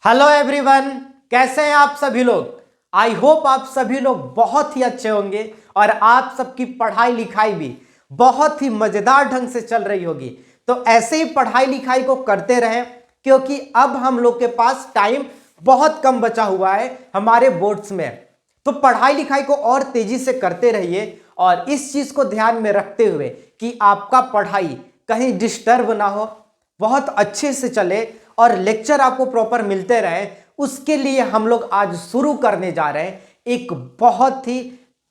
Hello everyone, कैसे हैं आप सभी लोग। आई होप आप सभी लोग बहुत ही अच्छे होंगे और आप सबकी पढ़ाई लिखाई भी बहुत ही मजेदार ढंग से चल रही होगी। तो ऐसे ही पढ़ाई लिखाई को करते रहें, क्योंकि अब हम लोग के पास टाइम बहुत कम बचा हुआ है हमारे बोर्ड्स में। तो पढ़ाई लिखाई को और तेजी से करते रहिए और इस चीज को ध्यान में रखते हुए कि आपका पढ़ाई कहीं डिस्टर्ब ना हो, बहुत अच्छे से चले और लेक्चर आपको प्रॉपर मिलते रहे। उसके लिए हम लोग आज शुरू करने जा रहे हैं एक बहुत ही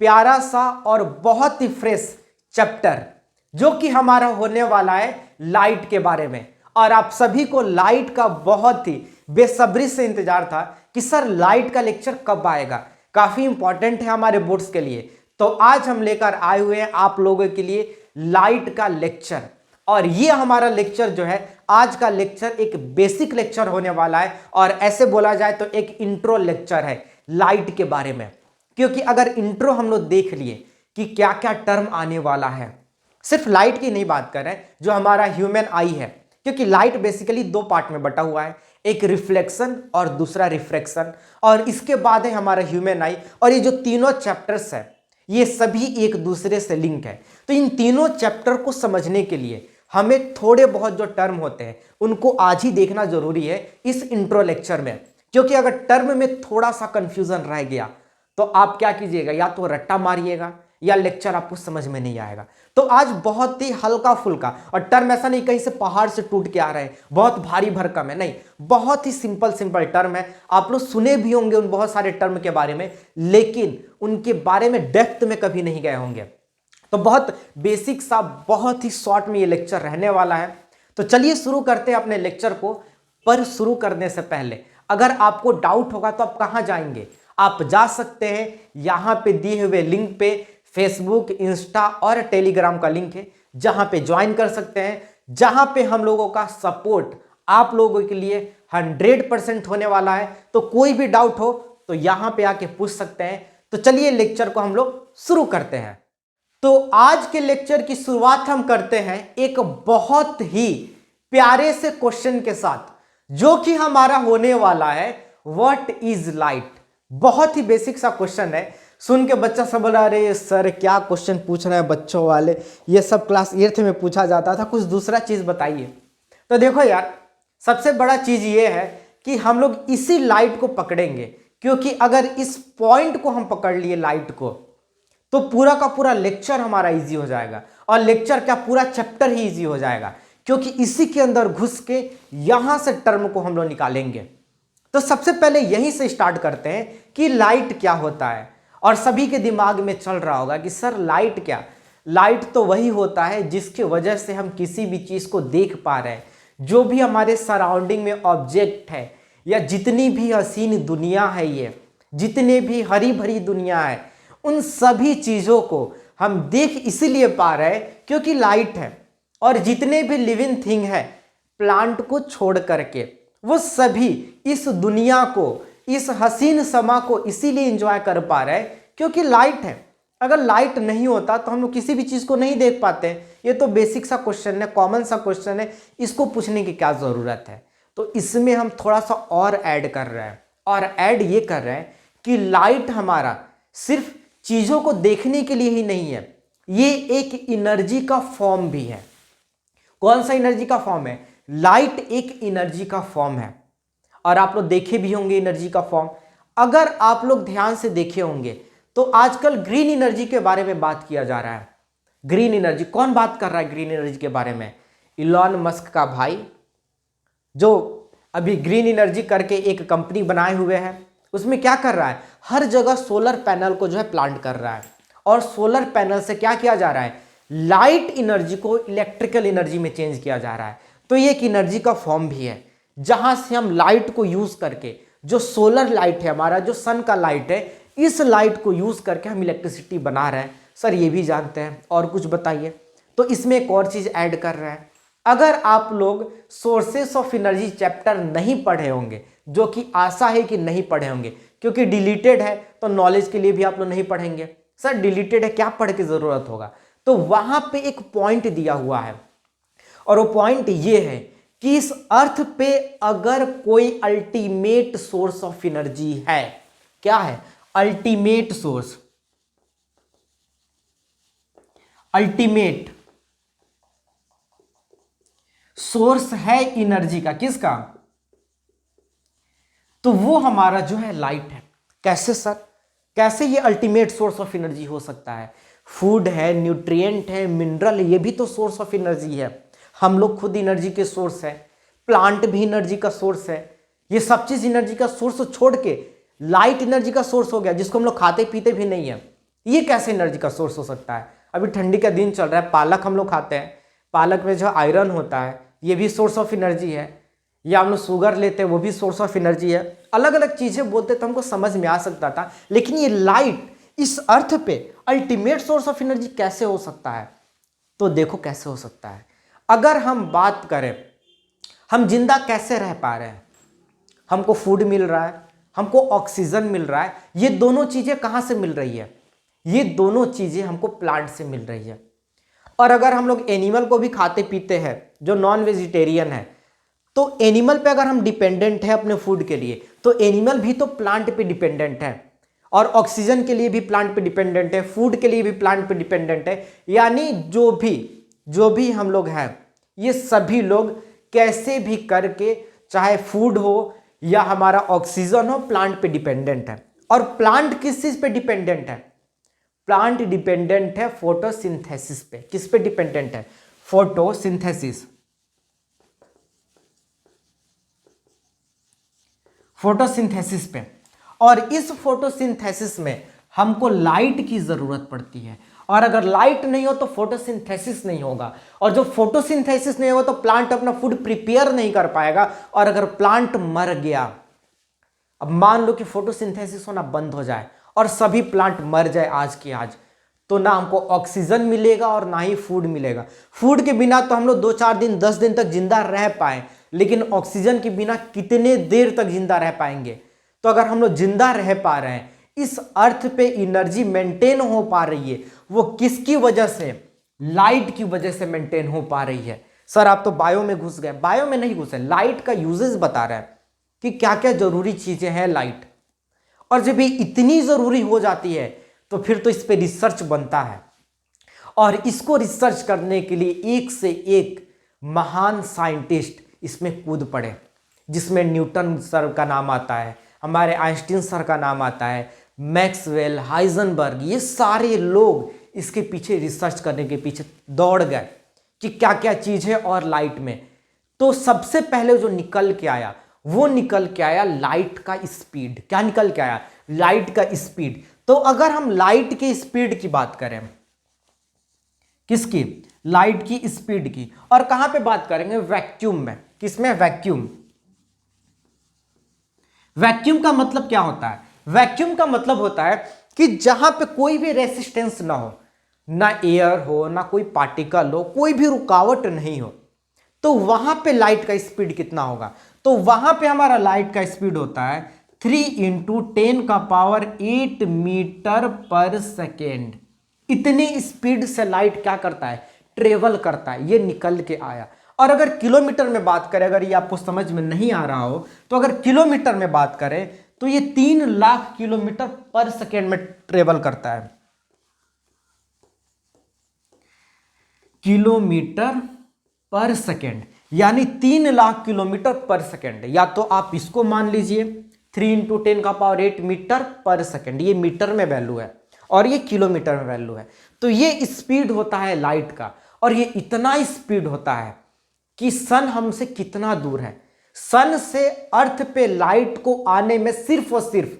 प्यारा सा और बहुत ही फ्रेश चैप्टर, जो कि हमारा होने वाला है लाइट के बारे में। और आप सभी को लाइट का बहुत ही बेसब्री से इंतजार था कि सर लाइट का लेक्चर कब आएगा, काफी इंपॉर्टेंट है हमारे बोर्ड्स के लिए। तो आज हम लेकर आए हुए हैं आप लोगों के लिए लाइट का लेक्चर। और ये हमारा लेक्चर जो है, आज का लेक्चर एक बेसिक लेक्चर होने वाला है और ऐसे बोला जाए तो एक इंट्रो लेक्चर है लाइट के बारे में। क्योंकि अगर इंट्रो हम लोग देख लिए कि क्या क्या टर्म आने वाला है, सिर्फ लाइट की नहीं बात कर रहे हैं, जो हमारा ह्यूमन आई है। क्योंकि लाइट बेसिकली दो पार्ट में बटा हुआ है, एक रिफ्लेक्शन और दूसरा रिफ्रैक्शन, और इसके बाद है हमारा ह्यूमन आई। और ये जो तीनों चैप्टर्स है ये सभी एक दूसरे से लिंक है। तो इन तीनों चैप्टर को समझने के लिए हमें थोड़े बहुत जो टर्म होते हैं उनको आज ही देखना जरूरी है इस इंट्रो लेक्चर में। क्योंकि अगर टर्म में थोड़ा सा कंफ्यूजन रह गया तो आप क्या कीजिएगा, या तो रट्टा मारिएगा या लेक्चर आपको समझ में नहीं आएगा। तो आज बहुत ही हल्का फुल्का, और टर्म ऐसा नहीं कहीं से पहाड़ से टूट के आ रहे हैं, बहुत भारी भरकम है, नहीं, बहुत ही सिंपल सिंपल टर्म है। आप लोग सुने भी होंगे उन बहुत सारे टर्म के बारे में, लेकिन उनके बारे में डेप्थ में कभी नहीं गए होंगे। तो बहुत बेसिक सा, बहुत ही शॉर्ट में ये लेक्चर रहने वाला है। तो चलिए शुरू करते हैं अपने लेक्चर को। पर शुरू करने से पहले अगर आपको डाउट होगा तो आप कहां जाएंगे, आप जा सकते हैं यहां पे दिए हुए लिंक पे, फेसबुक, इंस्टा और टेलीग्राम का लिंक है, जहां पे ज्वाइन कर सकते हैं, जहां पे हम लोगों का सपोर्ट आप लोगों के लिए 100% होने वाला है। तो कोई भी डाउट हो तो यहां पे आके पूछ सकते हैं। तो चलिए लेक्चर को हम लोग शुरू करते हैं। तो आज के लेक्चर की शुरुआत हम करते हैं एक बहुत ही प्यारे से क्वेश्चन के साथ, जो कि हमारा होने वाला है व्हाट इज लाइट। बहुत ही बेसिक सा क्वेश्चन है। सुन के बच्चा सब बोला, अरे सर क्या क्वेश्चन पूछ रहे हैं बच्चों वाले, ये सब क्लास 8th में पूछा जाता था, कुछ दूसरा चीज बताइए। तो देखो यार, सबसे बड़ा चीज ये है कि हम लोग इसी लाइट को पकड़ेंगे। क्योंकि अगर इस पॉइंट को हम पकड़ लिए लाइट को, तो पूरा का पूरा लेक्चर हमारा इजी हो जाएगा, और लेक्चर क्या पूरा चैप्टर ही इजी हो जाएगा। क्योंकि इसी के अंदर घुस के यहां से टर्म को हम लोग निकालेंगे। तो सबसे पहले यहीं से स्टार्ट करते हैं कि लाइट क्या होता है। और सभी के दिमाग में चल रहा होगा कि सर लाइट क्या, लाइट तो वही होता है जिसकी वजह से हम किसी भी चीज को देख पा रहे हैं। जो भी हमारे सराउंडिंग में ऑब्जेक्ट है, या जितनी भी हसीन दुनिया है, ये जितने भी हरी भरी दुनिया है, उन सभी चीजों को हम देख इसीलिए पा रहे हैं क्योंकि लाइट है। और जितने भी लिविंग थिंग है, प्लांट को छोड़ करके, वो सभी इस दुनिया को, इस हसीन समा को इसीलिए एंजॉय कर पा रहे हैं क्योंकि लाइट है। अगर लाइट नहीं होता तो हम लोग किसी भी चीज को नहीं देख पाते। ये तो बेसिक सा क्वेश्चन है, कॉमन सा क्वेश्चन है, इसको पूछने की क्या जरूरत है। तो इसमें हम थोड़ा सा और ऐड कर रहे हैं, और ऐड ये कर रहे हैं कि लाइट हमारा सिर्फ चीजों को देखने के लिए ही नहीं है, ये एक एनर्जी का फॉर्म भी है। कौन सा एनर्जी का फॉर्म है? लाइट एक एनर्जी का फॉर्म है। और आप लोग देखे भी होंगे एनर्जी का फॉर्म। अगर आप लोग ध्यान से देखे होंगे तो आजकल ग्रीन एनर्जी के बारे में बात किया जा रहा है। ग्रीन एनर्जी, कौन बात कर रहा है ग्रीन एनर्जी के बारे में? इलॉन मस्क का भाई, जो अभी ग्रीन एनर्जी करके एक कंपनी बनाए हुए है। उसमें क्या कर रहा है, हर जगह सोलर पैनल को जो है प्लांट कर रहा है। और सोलर पैनल से क्या किया जा रहा है, लाइट एनर्जी को इलेक्ट्रिकल एनर्जी में चेंज किया जा रहा है। तो ये एक एनर्जी का फॉर्म भी है, जहां से हम लाइट को यूज करके, जो सोलर लाइट है हमारा, जो सन का लाइट है, इस लाइट को यूज करके हम इलेक्ट्रिसिटी बना रहे हैं। सर ये भी जानते हैं, और कुछ बताइए। तो इसमें एक और चीज ऐड कर रहे हैं। अगर आप लोग सोर्सेस ऑफ एनर्जी चैप्टर नहीं पढ़े होंगे, जो कि आशा है कि नहीं पढ़े होंगे, क्योंकि डिलीटेड है, तो नॉलेज के लिए भी आप लोग नहीं पढ़ेंगे। सर डिलीटेड है, क्या पढ़ के जरूरत होगा? तो वहां पे एक पॉइंट दिया हुआ है, और वो पॉइंट ये है कि इस अर्थ पे अगर कोई अल्टीमेट सोर्स ऑफ एनर्जी है, क्या है? अल्टीमेट सोर्स, अल्टीमेट सोर्स है एनर्जी का, किसका? तो वो हमारा जो है लाइट है। कैसे सर? कैसे ये अल्टीमेट सोर्स ऑफ एनर्जी हो सकता है? फूड है, न्यूट्रिएंट है, मिनरल है, ये भी तो सोर्स ऑफ एनर्जी है। हम लोग खुद एनर्जी के सोर्स है, प्लांट भी एनर्जी का सोर्स है। ये सब चीज एनर्जी का सोर्स छोड़ के लाइट एनर्जी का सोर्स हो गया, जिसको हम लोग खाते पीते भी नहीं है। ये कैसे एनर्जी का सोर्स हो सकता है? अभी ठंडी का दिन चल रहा है, पालक हम लोग खाते हैं, पालक में जो आयरन होता है, ये भी सोर्स ऑफ एनर्जी है। या हम लोग शुगर लेते हैं, वो भी सोर्स ऑफ एनर्जी है। अलग अलग चीजें बोलते तो हमको समझ में आ सकता था, लेकिन ये लाइट इस अर्थ पे अल्टीमेट सोर्स ऑफ एनर्जी कैसे हो सकता है? तो देखो कैसे हो सकता है। अगर हम बात करें, हम जिंदा कैसे रह पा रहे हैं? हमको फूड मिल रहा है, हमको ऑक्सीजन मिल रहा है। ये दोनों चीजें कहां से मिल रही है? ये दोनों चीजें हमको प्लांट से मिल रही है। और अगर हम लोग एनिमल को भी खाते पीते हैं, जो नॉन वेजिटेरियन है, तो एनिमल पे अगर हम डिपेंडेंट है अपने फूड के लिए, तो एनिमल भी तो प्लांट पे डिपेंडेंट है। और ऑक्सीजन के लिए भी प्लांट पे डिपेंडेंट है, फूड के लिए भी प्लांट पे डिपेंडेंट है। यानी जो भी हम लोग हैं, ये सभी लोग कैसे भी करके, चाहे फूड हो या हमारा ऑक्सीजन हो, प्लांट पे डिपेंडेंट है। और प्लांट किस चीज पे डिपेंडेंट है? प्लांट डिपेंडेंट है फोटोसिंथेसिस पे। किस पे डिपेंडेंट है? फोटोसिंथेसिस। फोटोसिंथेसिस पे। और इस फोटोसिंथेसिस में हमको लाइट की जरूरत पड़ती है। और अगर लाइट नहीं हो तो फोटोसिंथेसिस नहीं होगा। और जो फोटोसिंथेसिस नहीं होगा तो प्लांट अपना फूड प्रिपेयर नहीं कर पाएगा। और अगर प्लांट मर गया, अब मान लो कि फोटोसिंथेसिस होना बंद हो जाए और सभी प्लांट मर जाए आज की आज, तो ना हमको ऑक्सीजन मिलेगा और ना ही फूड मिलेगा। फूड के बिना तो हम लोग 2-4 दिन 10 दिन तक जिंदा रह पाए, लेकिन ऑक्सीजन के बिना कितने देर तक जिंदा रह पाएंगे? तो अगर हम लोग जिंदा रह पा रहे हैं, इस अर्थ पे एनर्जी मेंटेन हो पा रही है, वो किसकी वजह से? लाइट की वजह से मेंटेन हो पा रही है। सर आप तो बायो में घुस गए। बायो में नहीं घुसे, लाइट का यूजेस बता रहा है कि क्या क्या जरूरी चीजें हैं लाइट। और जब ये इतनी जरूरी हो जाती है तो फिर तो इस पे रिसर्च बनता है। और इसको रिसर्च करने के लिए एक से एक महान साइंटिस्ट इसमें कूद पड़े, जिसमें न्यूटन सर का नाम आता है, हमारे आइंस्टीन सर का नाम आता है, मैक्सवेल, हाइजेनबर्ग, ये सारे लोग इसके पीछे रिसर्च करने के पीछे दौड़ गए कि क्या क्या चीज है और लाइट में। तो सबसे पहले जो निकल के आया, वो निकल के आया लाइट का स्पीड। क्या निकल के आया? लाइट का स्पीड। तो अगर हम लाइट की स्पीड की बात करें, किसकी? लाइट की स्पीड की। और कहां पे बात करेंगे? वैक्यूम में। किसमें? वैक्यूम। वैक्यूम का मतलब क्या होता है? वैक्यूम का मतलब होता है कि जहां पे कोई भी रेसिस्टेंस ना हो, ना एयर हो, ना कोई पार्टिकल हो, कोई भी रुकावट नहीं हो, तो वहां पे लाइट का स्पीड कितना होगा? तो वहां पे हमारा लाइट का स्पीड होता है 3 × 10⁸ मीटर पर सेकेंड। इतनी स्पीड से लाइट क्या करता है? ट्रेवल करता है। ये निकल के आया। और अगर किलोमीटर में बात करें, अगर ये आपको समझ में नहीं आ रहा हो, तो अगर किलोमीटर में बात करें तो ये 3 लाख किलोमीटर पर सेकेंड में ट्रेवल करता है। किलोमीटर पर सेकेंड, यानी 3 लाख किलोमीटर पर सेकेंड। या तो आप इसको मान लीजिए 3 × 10⁸ मीटर पर सेकेंड, ये मीटर में वैल्यू है और ये किलोमीटर में वैल्यू है। तो ये स्पीड होता है लाइट का। और ये इतना स्पीड होता है कि सन हमसे कितना दूर है। सन से अर्थ पे लाइट को आने में सिर्फ और सिर्फ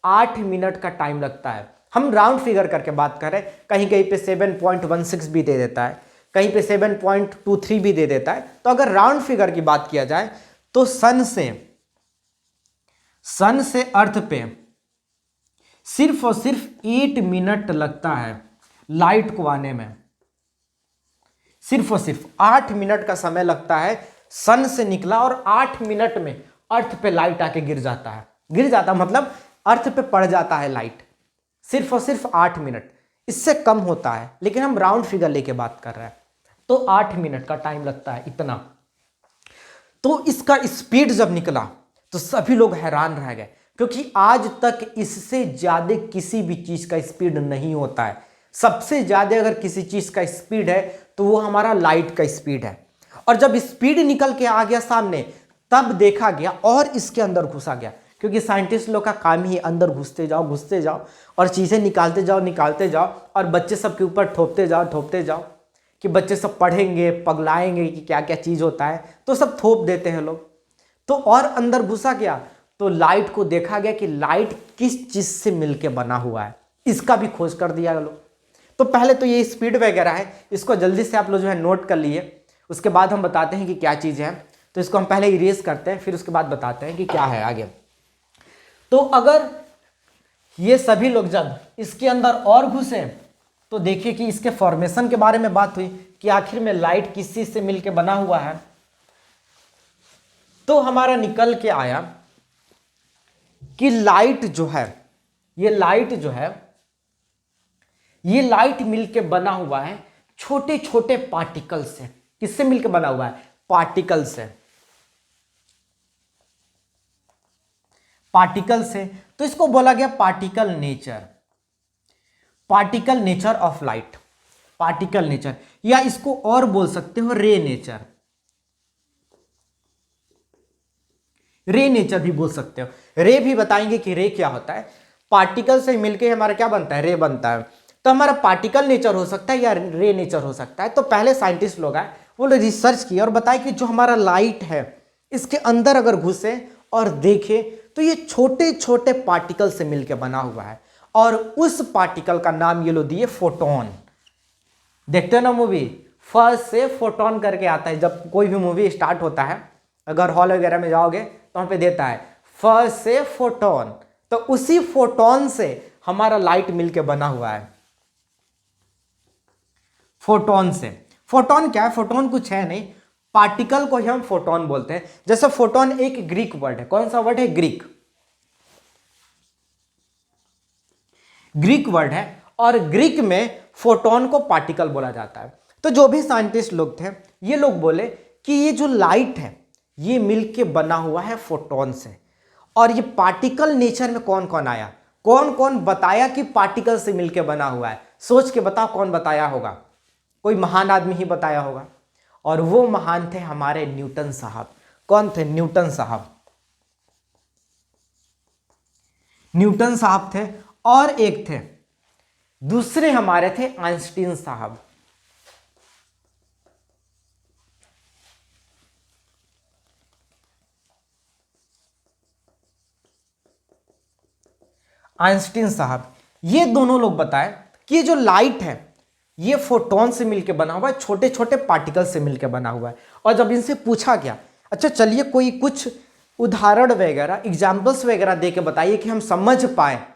8 मिनट का टाइम लगता है। हम राउंड फिगर करके बात करें, कहीं कहीं पे 7.16 भी दे देता है, कहीं पे 7.23 भी दे देता है। तो अगर राउंड फिगर की बात किया जाए तो सन से अर्थ पे सिर्फ और सिर्फ 8 मिनट लगता है लाइट को आने में। सिर्फ और सिर्फ 8 मिनट का समय लगता है। सन से निकला और 8 मिनट में अर्थ पे लाइट आके गिर जाता है। गिर जाता मतलब अर्थ पे पड़ जाता है लाइट। सिर्फ और सिर्फ 8 मिनट, इससे कम होता है, लेकिन हम राउंड फिगर लेके बात कर रहे हैं। तो 8 मिनट का टाइम लगता है इतना। तो इसका स्पीड जब निकला तो सभी लोग हैरान रह गए, क्योंकि आज तक इससे ज्यादा किसी भी चीज का स्पीड नहीं होता है। सबसे ज्यादा अगर किसी चीज का स्पीड है तो वो हमारा लाइट का स्पीड है। और जब स्पीड निकल के आ गया सामने, तब देखा गया और इसके अंदर घुसा गया, क्योंकि साइंटिस्ट लोग का काम ही अंदर घुसते जाओ और चीजें निकालते जाओ और बच्चे सबके ऊपर ठोपते जाओ कि बच्चे सब पढ़ेंगे, पगलाएंगे कि क्या क्या चीज होता है, तो सब थोप देते हैं लोग। तो और अंदर घुसा गया तो लाइट को देखा गया कि लाइट किस चीज से मिलके बना हुआ है, इसका भी खोज कर दिया लोग। तो पहले तो ये स्पीड वगैरह है, इसको जल्दी से आप लोग जो है नोट कर लिए, उसके बाद हम बताते हैं कि क्या चीज है। तो इसको हम पहले इरेज करते हैं, फिर उसके बाद बताते हैं कि क्या है आगे। तो अगर ये सभी लोग जब इसके अंदर और घुसे तो देखिए कि इसके फॉर्मेशन के बारे में बात हुई कि आखिर में लाइट किस चीज से मिलके बना हुआ है। तो हमारा निकल के आया कि लाइट जो है, ये लाइट मिलके बना हुआ है छोटे छोटे पार्टिकल से। किससे मिलके बना हुआ है? पार्टिकल से। तो इसको बोला गया particle nature of light, particle nature, या इसको और बोल सकते हो रे नेचर भी बोल सकते हो। रे भी बताएंगे कि रे क्या होता है। पार्टिकल से मिलके हमारा क्या बनता है? रे बनता है। तो हमारा पार्टिकल नेचर हो सकता है या रे नेचर हो सकता है। तो पहले साइंटिस्ट लोग आए, वो लोग रिसर्च किए और बताए कि जो हमारा लाइट है इसके अंदर अगर घुसे और देखे तो ये छोटे छोटे पार्टिकल से मिलकर बना हुआ है, और उस पार्टिकल का नाम ये लोग दिए फोटोन। देखते हो ना मूवी, फर्स्ट से फोटोन करके आता है। जब कोई भी मूवी स्टार्ट होता है, अगर हॉल वगैरह में जाओगे तो वहां पे देता है फर्स्ट से फोटोन। तो उसी फोटोन से हमारा लाइट मिलके बना हुआ है, फोटोन से। फोटोन क्या है? फोटोन कुछ है नहीं, पार्टिकल को ही हम फोटोन बोलते हैं। जैसे फोटोन एक ग्रीक वर्ड है। कौन सा वर्ड है? ग्रीक वर्ड है, और ग्रीक में फोटोन को पार्टिकल बोला जाता है। तो जो भी साइंटिस्ट लोग थे, ये लोग बोले कि ये जो लाइट है ये मिलके बना हुआ है फोटोन से। और ये पार्टिकल नेचर में कौन कौन आया, कौन कौन बताया कि पार्टिकल से मिलके बना हुआ है? सोच के बताओ कौन बताया होगा? कोई महान आदमी ही बताया होगा, और वो महान थे हमारे न्यूटन साहब। कौन थे? न्यूटन साहब थे। और एक थे, दूसरे हमारे थे आइंस्टीन साहब। आइंस्टीन साहब, ये दोनों लोग बताए कि ये जो लाइट है ये फोटोन से मिलकर बना हुआ है, छोटे छोटे पार्टिकल से मिलकर बना हुआ है। और जब इनसे पूछा गया, अच्छा चलिए कोई कुछ उदाहरण वगैरह, एग्जाम्पल्स वगैरह दे के बताइए कि हम समझ पाए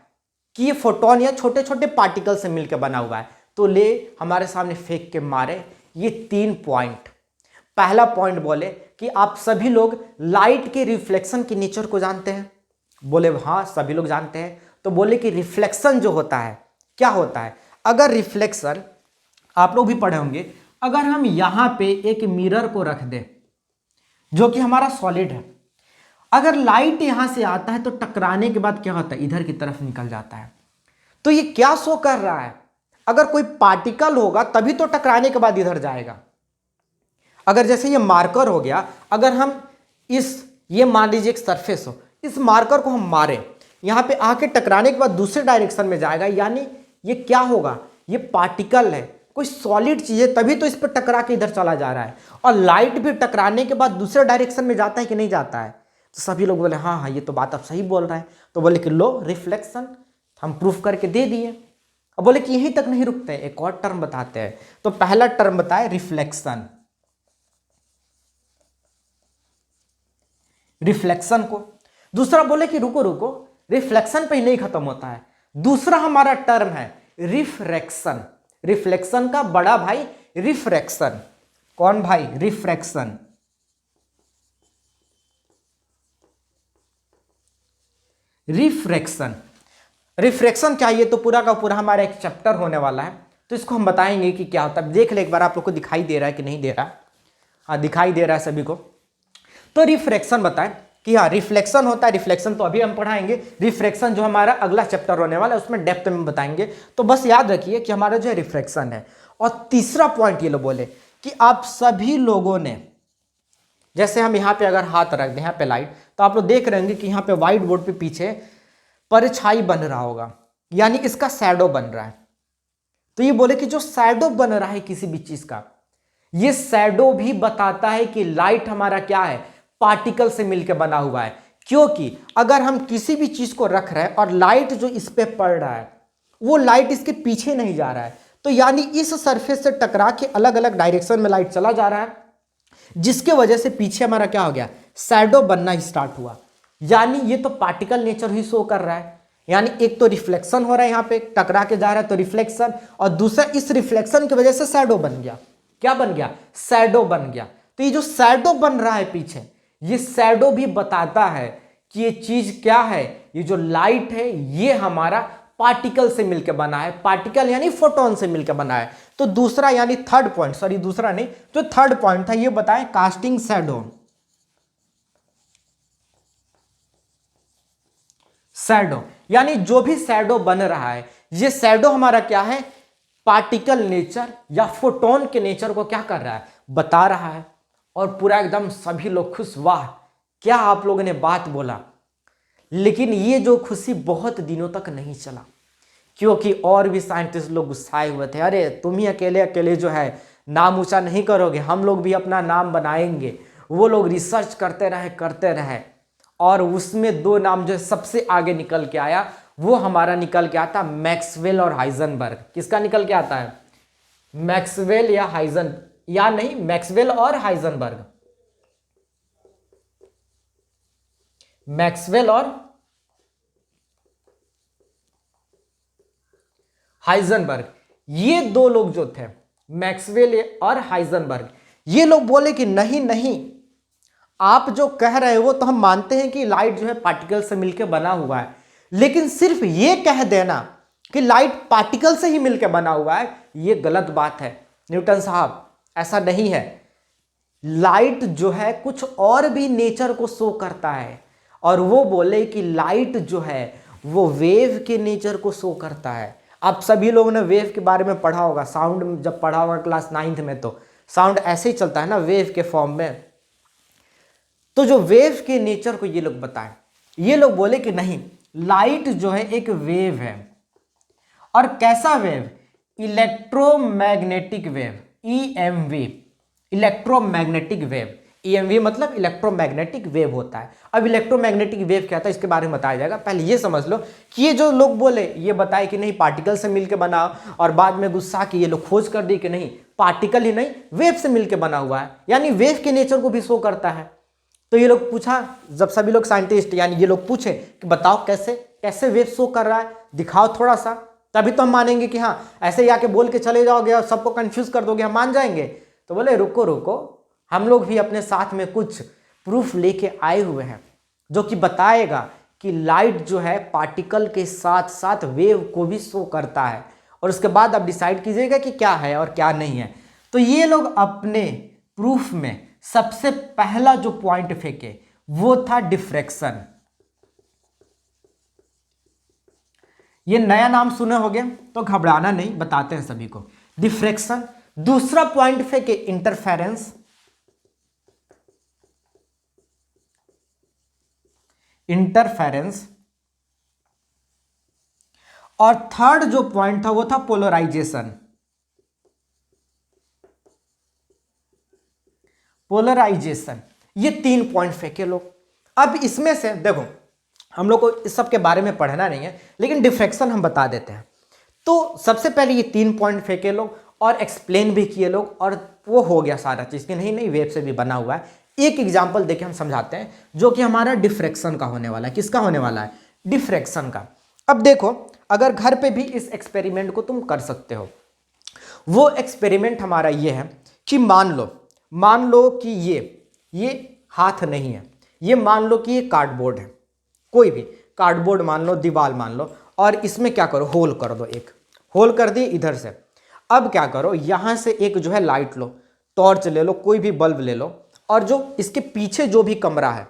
कि ये फोटोन या छोटे छोटे पार्टिकल से मिलकर बना हुआ है, तो ले हमारे सामने फेंक के मारे ये 3 पॉइंट। पहला पॉइंट बोले कि आप सभी लोग लाइट के रिफ्लेक्शन के नेचर को जानते हैं। बोले हाँ सभी लोग जानते हैं। तो बोले कि रिफ्लेक्शन जो होता है क्या होता है? अगर रिफ्लेक्शन, आप लोग भी पढ़े होंगे, अगर हम यहां पे एक मिरर को रख दें जो कि हमारा सॉलिड है, अगर लाइट यहां से आता है तो टकराने के बाद क्या होता है? इधर की तरफ निकल जाता है। तो ये क्या शो कर रहा है? अगर कोई पार्टिकल होगा तभी तो टकराने के बाद इधर जाएगा। अगर जैसे ये मार्कर हो गया, अगर हम ये मान लीजिए एक सरफेस हो, इस मार्कर को हम मारे, यहां पे आके टकराने के बाद दूसरे डायरेक्शन में जाएगा, यानी ये क्या होगा? ये पार्टिकल है, कोई सॉलिड चीज है, तभी तो इस पर टकरा के इधर चला जा रहा है। और लाइट भी टकराने के बाद दूसरे डायरेक्शन में जाता है कि नहीं जाता है? तो सभी लोग बोले हाँ हाँ ये तो बात आप सही बोल रहे हैं। तो बोले कि लो रिफ्लेक्शन, हम प्रूफ करके दे दिए। अब बोले कि यहीं तक नहीं रुकते, एक और टर्म बताते हैं। तो पहला टर्म बताए रिफ्लेक्शन को। दूसरा बोले कि रुको रुको, रिफ्लेक्शन पे ही नहीं खत्म होता है, दूसरा हमारा टर्म है रिफ्रैक्शन। रिफ्लेक्शन का बड़ा भाई रिफ्रैक्शन। कौन भाई? रिफ्रैक्शन। रिफ्रैक्शन क्या? ये तो पूरा का पूरा हमारा एक चैप्टर होने वाला है, तो इसको हम बताएंगे कि क्या होता है। देख ले एक बार, आप लोग को दिखाई दे रहा है कि नहीं दे रहा? हाँ दिखाई दे रहा है सभी को। तो रिफ्रैक्शन बताएं कि हाँ रिफ्लेक्शन होता है, रिफ्लेक्शन तो अभी हम पढ़ाएंगे, रिफ्रैक्शन जो हमारा अगला चैप्टर होने वाला है उसमें डेप्थ में बताएंगे। तो बस याद रखिए कि हमारा जो है रिफ्रैक्शन है। और तीसरा पॉइंट ये लोग बोले कि आप सभी लोगों ने, जैसे हम यहाँ पे अगर हाथ रख दें यहाँ पे लाइट, तो आप लोग देख रहे होंगे कि यहाँ पे व्हाइट बोर्ड पे पीछे परछाई बन रहा होगा, यानी इसका शैडो बन रहा है। तो ये बोले कि जो शैडो बन रहा है किसी भी चीज का, ये शैडो भी बताता है कि लाइट हमारा क्या है, पार्टिकल से मिलकर बना हुआ है। क्योंकि अगर हम किसी भी चीज को रख रहे हैं और लाइट जो इस पे पड़ रहा है वो लाइट इसके पीछे नहीं जा रहा है, तो यानी इस सरफेस से टकरा के अलग अलग डायरेक्शन में लाइट चला जा रहा है, जिसके वजह से पीछे हमारा क्या हो गया, शैडो बनना स्टार्ट हुआ। यानी ये तो पार्टिकल नेचर ही शो कर रहा है। यानी एक तो रिफ्लेक्शन हो रहा है, यहाँ पे टकरा के जा रहा है तो रिफ्लेक्शन, और दूसरा इस रिफ्लेक्शन की वजह से शैडो बन गया। क्या बन गया, शैडो बन गया। तो ये जो शैडो बन रहा है पीछे, ये शैडो भी बताता है कि ये चीज क्या है, ये जो लाइट है ये हमारा पार्टिकल से मिलकर बना है। पार्टिकल यानी फोटोन से मिलकर बना है। तो दूसरा यानी थर्ड पॉइंट, सॉरी दूसरा नहीं, जो थर्ड पॉइंट था ये बताएं, कास्टिंग शैडो। शैडो यानी जो भी शैडो बन रहा है, ये शैडो हमारा क्या है, पार्टिकल नेचर या फोटोन के नेचर को क्या कर रहा है, बता रहा है। और पूरा एकदम सभी लोग खुश, वाह क्या आप लोगों ने बात बोला। लेकिन ये जो खुशी बहुत दिनों तक नहीं चला, क्योंकि और भी साइंटिस्ट लोग गुस्साए हुए थे, अरे तुम ही अकेले अकेले जो है नाम ऊंचा नहीं करोगे, हम लोग भी अपना नाम बनाएंगे। वो लोग रिसर्च करते रहे और उसमें दो नाम जो सबसे आगे निकल के आया, वो हमारा निकल के आता मैक्सवेल और हाइजेनबर्ग। किसका निकल के आता है, मैक्सवेल या मैक्सवेल और हाइजेनबर्ग। मैक्सवेल और हाइजेनबर्ग, ये दो लोग जो थे, मैक्सवेल और हाइजेनबर्ग, ये लोग बोले कि नहीं नहीं, आप जो कह रहे हो वो तो हम मानते हैं कि लाइट जो है पार्टिकल से मिलकर बना हुआ है, लेकिन सिर्फ ये कह देना कि लाइट पार्टिकल से ही मिलकर बना हुआ है, ये गलत बात है न्यूटन साहब, ऐसा नहीं है। लाइट जो है कुछ और भी नेचर को शो करता है। और वो बोले कि लाइट जो है वो वेव के नेचर को शो करता है। आप सभी लोगों ने वेव के बारे में पढ़ा होगा, साउंड जब पढ़ा होगा क्लास 9th में, तो साउंड ऐसे ही चलता है ना, वेव के फॉर्म में। तो जो वेव के नेचर को ये लोग बताएं, ये लोग बोले कि नहीं, लाइट जो है एक वेव है। और कैसा wave, electromagnetic wave, EMV, electromagnetic wave. EMV मतलब इलेक्ट्रोमैग्नेटिक वेव होता है। अब इलेक्ट्रोमैग्नेटिक वेव क्या होता है इसके बारे में बताया जाएगा। पहले ये समझ लो कि ये जो लोग बोले, ये बताए कि नहीं पार्टिकल से मिलकर बना, और बाद में गुस्सा कि ये लोग खोज कर दी कि नहीं पार्टिकल ही नहीं वेव से मिलकर बना हुआ है, यानी वेव के नेचर को भी शो करता है। तो ये लोग पूछा, जब सभी लोग साइंटिस्ट यानी ये लोग पूछे कि बताओ कैसे कैसे वेव शो कर रहा है, दिखाओ थोड़ा सा, तभी तो हम मानेंगे कि हाँ ऐसे ही आके बोल के चले जाओगे और सबको कंफ्यूज कर दोगे, हम मान जाएंगे। तो बोले रुको रुको, हम लोग भी अपने साथ में कुछ प्रूफ लेके आए हुए हैं जो कि बताएगा कि लाइट जो है पार्टिकल के साथ साथ वेव को भी शो करता है, और उसके बाद आप डिसाइड कीजिएगा कि क्या है और क्या नहीं है। तो ये लोग अपने प्रूफ में सबसे पहला जो पॉइंट फेंके वो था डिफ्रैक्शन। ये नया नाम सुने होंगे तो घबराना नहीं, बताते हैं सभी को, डिफ्रैक्शन। दूसरा पॉइंट फेंके इंटरफेरेंस, और थर्ड जो पॉइंट था वो था पोलराइजेशन। ये 3 पॉइंट फेंके लोग। अब इसमें से देखो, हम लोग को इस सब के बारे में पढ़ना नहीं है, लेकिन डिफ्रैक्शन हम बता देते हैं। तो सबसे पहले ये 3 पॉइंट फेंके लोग और एक्सप्लेन भी किए लोग, और वो हो गया सारा चीज कि नहीं वेव से भी बना हुआ है। एक एग्जाम्पल देके हम समझाते हैं जो कि हमारा डिफ्रैक्शन का होने वाला है। किसका होने वाला है, डिफ्रैक्शन का। अब देखो, अगर घर पे भी इस एक्सपेरिमेंट को तुम कर सकते हो। वो एक्सपेरिमेंट हमारा ये है कि मान लो कि ये हाथ नहीं है, ये मान लो कि ये कार्डबोर्ड है, कोई भी कार्डबोर्ड मान लो, दीवार मान लो, और इसमें क्या करो, होल कर दो, एक होल कर दिए इधर से। अब क्या करो, यहां से एक जो है लाइट लो, टॉर्च ले लो, कोई भी बल्ब ले लो, और जो इसके पीछे जो भी कमरा है,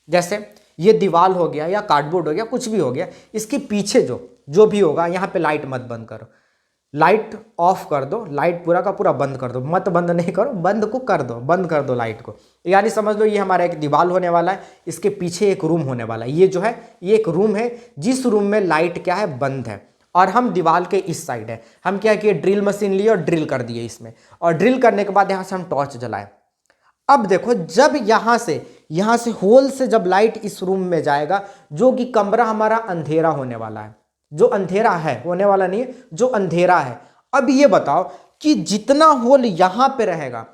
जैसे ये दीवार हो गया या कार्डबोर्ड हो गया, कुछ भी हो गया, इसके पीछे जो भी होगा, यहाँ पे लाइट मत बंद करो, लाइट ऑफ कर दो, लाइट पूरा का पूरा बंद कर दो, मत बंद नहीं करो, बंद को कर दो, बंद कर दो लाइट को। यानी समझ लो ये हमारा एक दीवार होने वाला है, इसके पीछे एक रूम होने वाला है। ये जो है ये एक रूम है जिस रूम में लाइट क्या है, बंद है, और हम दीवार के इस साइड है। हम क्या किए, ड्रिल मशीन लिए और ड्रिल कर दिए इसमें, और ड्रिल करने के बाद यहाँ से हम टॉर्च जलाए। अब देखो जब यहाँ से होल से जब लाइट इस रूम में जाएगा, जो कि कमरा हमारा अंधेरा होने वाला है, जो अंधेरा है, होने वाला नहीं है, जो अंधेरा है। अब ये बताओ कि जितना होल यहाँ पे रहेगा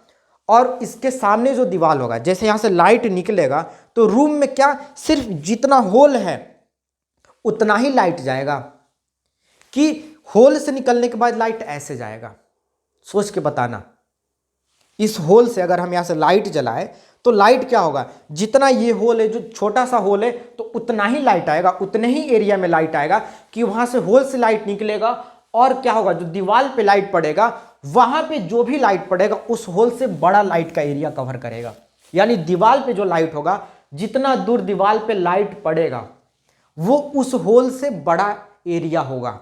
और इसके सामने जो दीवार होगा, जैसे यहाँ से लाइट निकलेगा तो रूम में क्या सिर्फ जितना होल है उतना ही लाइट जाएगा, कि होल से निकलने के बाद लाइट ऐसे जाएगा? सोच के बताना। इस होल से अगर हम यहाँ से लाइट जलाए तो लाइट क्या होगा, जितना ये होल है, जो छोटा सा होल है, तो उतना ही लाइट आएगा, उतने ही एरिया में लाइट आएगा, कि वहां से होल से लाइट निकलेगा और क्या होगा, जो दीवार पे लाइट पड़ेगा वहां पे जो भी लाइट पड़ेगा उस होल से बड़ा लाइट का एरिया कवर करेगा। यानी दीवार पे जो लाइट होगा, जितना दूर दीवार पे लाइट पड़ेगा वो उस होल से बड़ा एरिया होगा।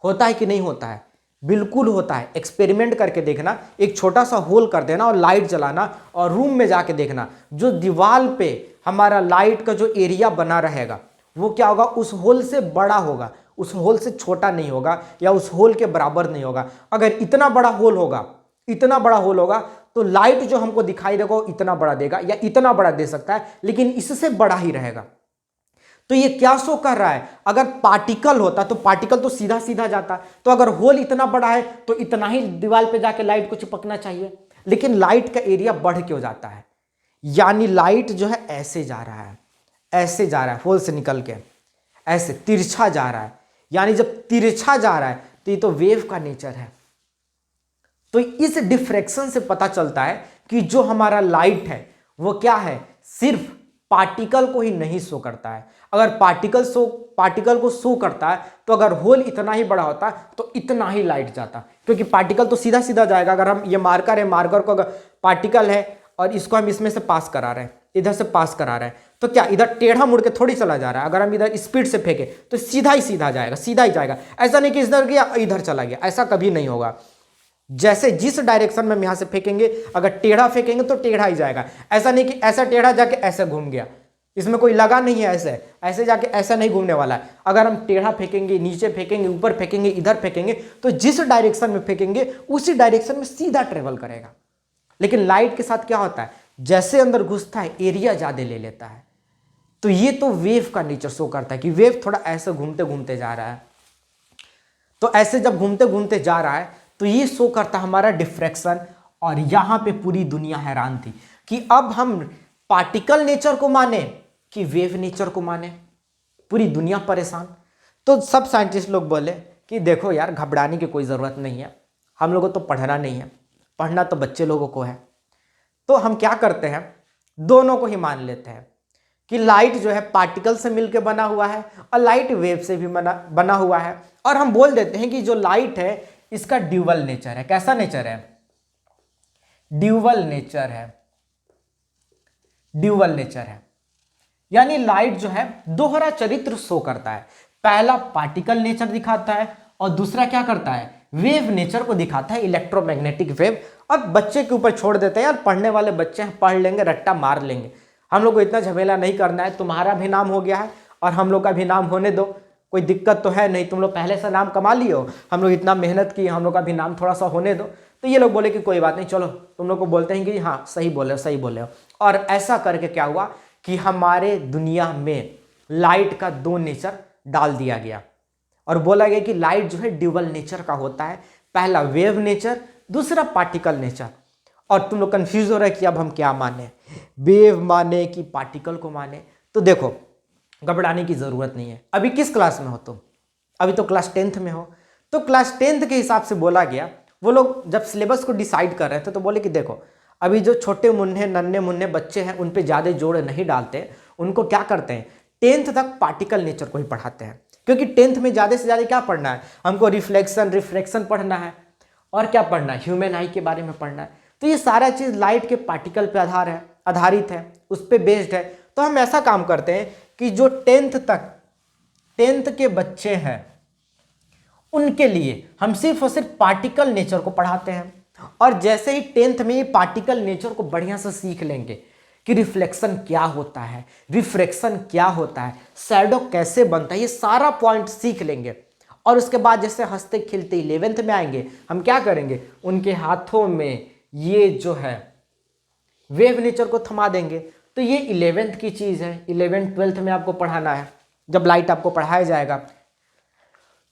होता है कि नहीं होता है? बिल्कुल होता है। एक्सपेरिमेंट करके देखना, एक छोटा सा होल कर देना और लाइट जलाना और रूम में जाके देखना, जो दीवार पे हमारा लाइट का जो एरिया बना रहेगा वो क्या होगा, उस होल से बड़ा होगा, उस होल से छोटा नहीं होगा या उस होल के बराबर नहीं होगा। अगर इतना बड़ा होल होगा, इतना बड़ा होल होगा तो लाइट जो हमको दिखाई देगा वो इतना बड़ा देगा या इतना बड़ा दे सकता है, लेकिन इससे बड़ा ही रहेगा। तो ये क्या शो कर रहा है, अगर पार्टिकल होता तो पार्टिकल तो सीधा सीधा जाता, तो अगर होल इतना बड़ा है तो इतना ही दीवार पे जाके लाइट को चिपकना चाहिए, लेकिन लाइट का एरिया बढ़ क्यों जाता है? यानी लाइट जो है ऐसे जा रहा है, ऐसे जा रहा है, होल से निकल के ऐसे तिरछा जा रहा है। यानी जब तिरछा जा रहा है तो ये तो वेव का नेचर है। तो इस डिफ्रैक्शन से पता चलता है कि जो हमारा लाइट है वो क्या है, सिर्फ पार्टिकल को ही नहीं शो करता है। अगर पार्टिकल को शो करता है तो अगर होल इतना ही बड़ा होता तो इतना ही लाइट जाता, क्योंकि पार्टिकल तो सीधा सीधा जाएगा। अगर हम ये मार्कर है, मार्कर को अगर पार्टिकल है और इसको हम इसमें से पास करा रहे हैं, इधर से पास करा रहे हैं, तो क्या इधर टेढ़ा मुड़ के थोड़ी चला जा रहा है? अगर हम इधर स्पीड से फेंके तो सीधा ही सीधा जाएगा, सीधा ही जाएगा। ऐसा नहीं कि इधर गया इधर चला गया, ऐसा कभी नहीं होगा। जैसे जिस डायरेक्शन में हम यहां से फेंकेंगे, अगर टेढ़ा फेंकेंगे तो टेढ़ा ही जाएगा। ऐसा नहीं कि ऐसा टेढ़ा जाके ऐसे घूम गया, इसमें कोई लगा नहीं है, ऐसे जाके ऐसा नहीं घूमने वाला है। अगर हम टेढ़ा फेंकेंगे, नीचे फेंकेंगे, ऊपर फेंकेंगे, इधर फेंकेंगे, तो जिस डायरेक्शन में फेंकेंगे उसी डायरेक्शन में सीधा ट्रेवल करेगा। लेकिन लाइट के साथ क्या होता है, जैसे अंदर घुसता है एरिया ज्यादा ले लेता है। तो ये तो वेव का नेचर शो करता है कि वेव थोड़ा ऐसे घूमते घूमते जा रहा है। तो ऐसे जब घूमते घूमते जा रहा है तो ये शो करता हमारा डिफ्रैक्शन। और यहां पे पूरी दुनिया हैरान थी कि अब हम पार्टिकल नेचर को माने कि वेव नेचर को माने। पूरी दुनिया परेशान। तो सब साइंटिस्ट लोग बोले कि देखो यार, घबराने की कोई ज़रूरत नहीं है, हम लोगों को तो पढ़ना नहीं है, पढ़ना तो बच्चे लोगों को है। तो हम क्या करते हैं, दोनों को ही मान लेते हैं कि लाइट जो है पार्टिकल से मिलकर बना हुआ है और लाइट वेव से भी बना हुआ है। और हम बोल देते हैं कि जो लाइट है इसका ड्यूअल नेचर है। कैसा नेचर है? ड्यूअल नेचर है। ड्यूअल नेचर है यानी लाइट जो है दोहरा चरित्र शो करता है। पहला पार्टिकल नेचर दिखाता है और दूसरा क्या करता है, वेव नेचर को दिखाता है, इलेक्ट्रोमैग्नेटिक वेव। अब बच्चे के ऊपर छोड़ देते हैं यार, पढ़ने वाले बच्चे हैं, पढ़ लेंगे, रट्टा मार लेंगे, हम लोग को इतना झमेला नहीं करना है। तुम्हारा भी नाम हो गया है और हम लोग का भी नाम होने दो, कोई दिक्कत तो है नहीं, तुम लोग पहले से नाम कमा लियो, हम लोग इतना मेहनत किए, हम लोग का भी नाम थोड़ा सा होने दो। तो ये लोग बोले कि कोई बात नहीं, चलो तुम लोग को बोलते हैं कि हाँ सही बोले हो, सही बोले हो। और ऐसा करके क्या हुआ कि हमारे दुनिया में लाइट का दो नेचर डाल दिया गया और बोला गया कि लाइट जो है ड्यूअल नेचर का होता है, पहला वेव नेचर, दूसरा पार्टिकल नेचर। और तुम लोग कंफ्यूज हो रहे हैं कि अब हम क्या माने, वेव माने कि पार्टिकल को माने। तो देखो, घबराने की जरूरत नहीं है। अभी किस क्लास में हो तुम? अभी तो क्लास 10th में हो। तो क्लास 10th के हिसाब से बोला गया, वो लोग जब सिलेबस को डिसाइड कर रहे थे तो बोले कि देखो अभी जो छोटे मुन्ने नन्हे मुन्ने बच्चे हैं उन पे ज़्यादा जोड़ नहीं डालते, उनको क्या करते हैं 10th तक पार्टिकल नेचर को ही पढ़ाते हैं। क्योंकि 10th में ज़्यादा से ज़्यादा क्या पढ़ना है हमको, रिफ्लेक्शन पढ़ना है और क्या पढ़ना है, ह्यूमन आई के बारे में पढ़ना है। तो ये सारा चीज लाइट के पार्टिकल पे आधारित है, उस पर बेस्ड है। तो हम ऐसा काम करते हैं कि जो 10th के बच्चे हैं उनके लिए हम सिर्फ और सिर्फ पार्टिकल नेचर को पढ़ाते हैं, और जैसे ही 10th में ये पार्टिकल नेचर को बढ़िया से सीख लेंगे कि रिफ्लेक्शन क्या होता है, रिफ्रैक्शन क्या होता है, शैडो कैसे बनता है, ये सारा पॉइंट सीख लेंगे। और उसके बाद जैसे हंसते खिलते 11th में आएंगे, हम क्या करेंगे, उनके हाथों में ये जो है वेव नेचर को थमा देंगे। तो ये 11th की चीज़ है, 11th 12th में आपको पढ़ाना है, जब लाइट आपको पढ़ाया जाएगा।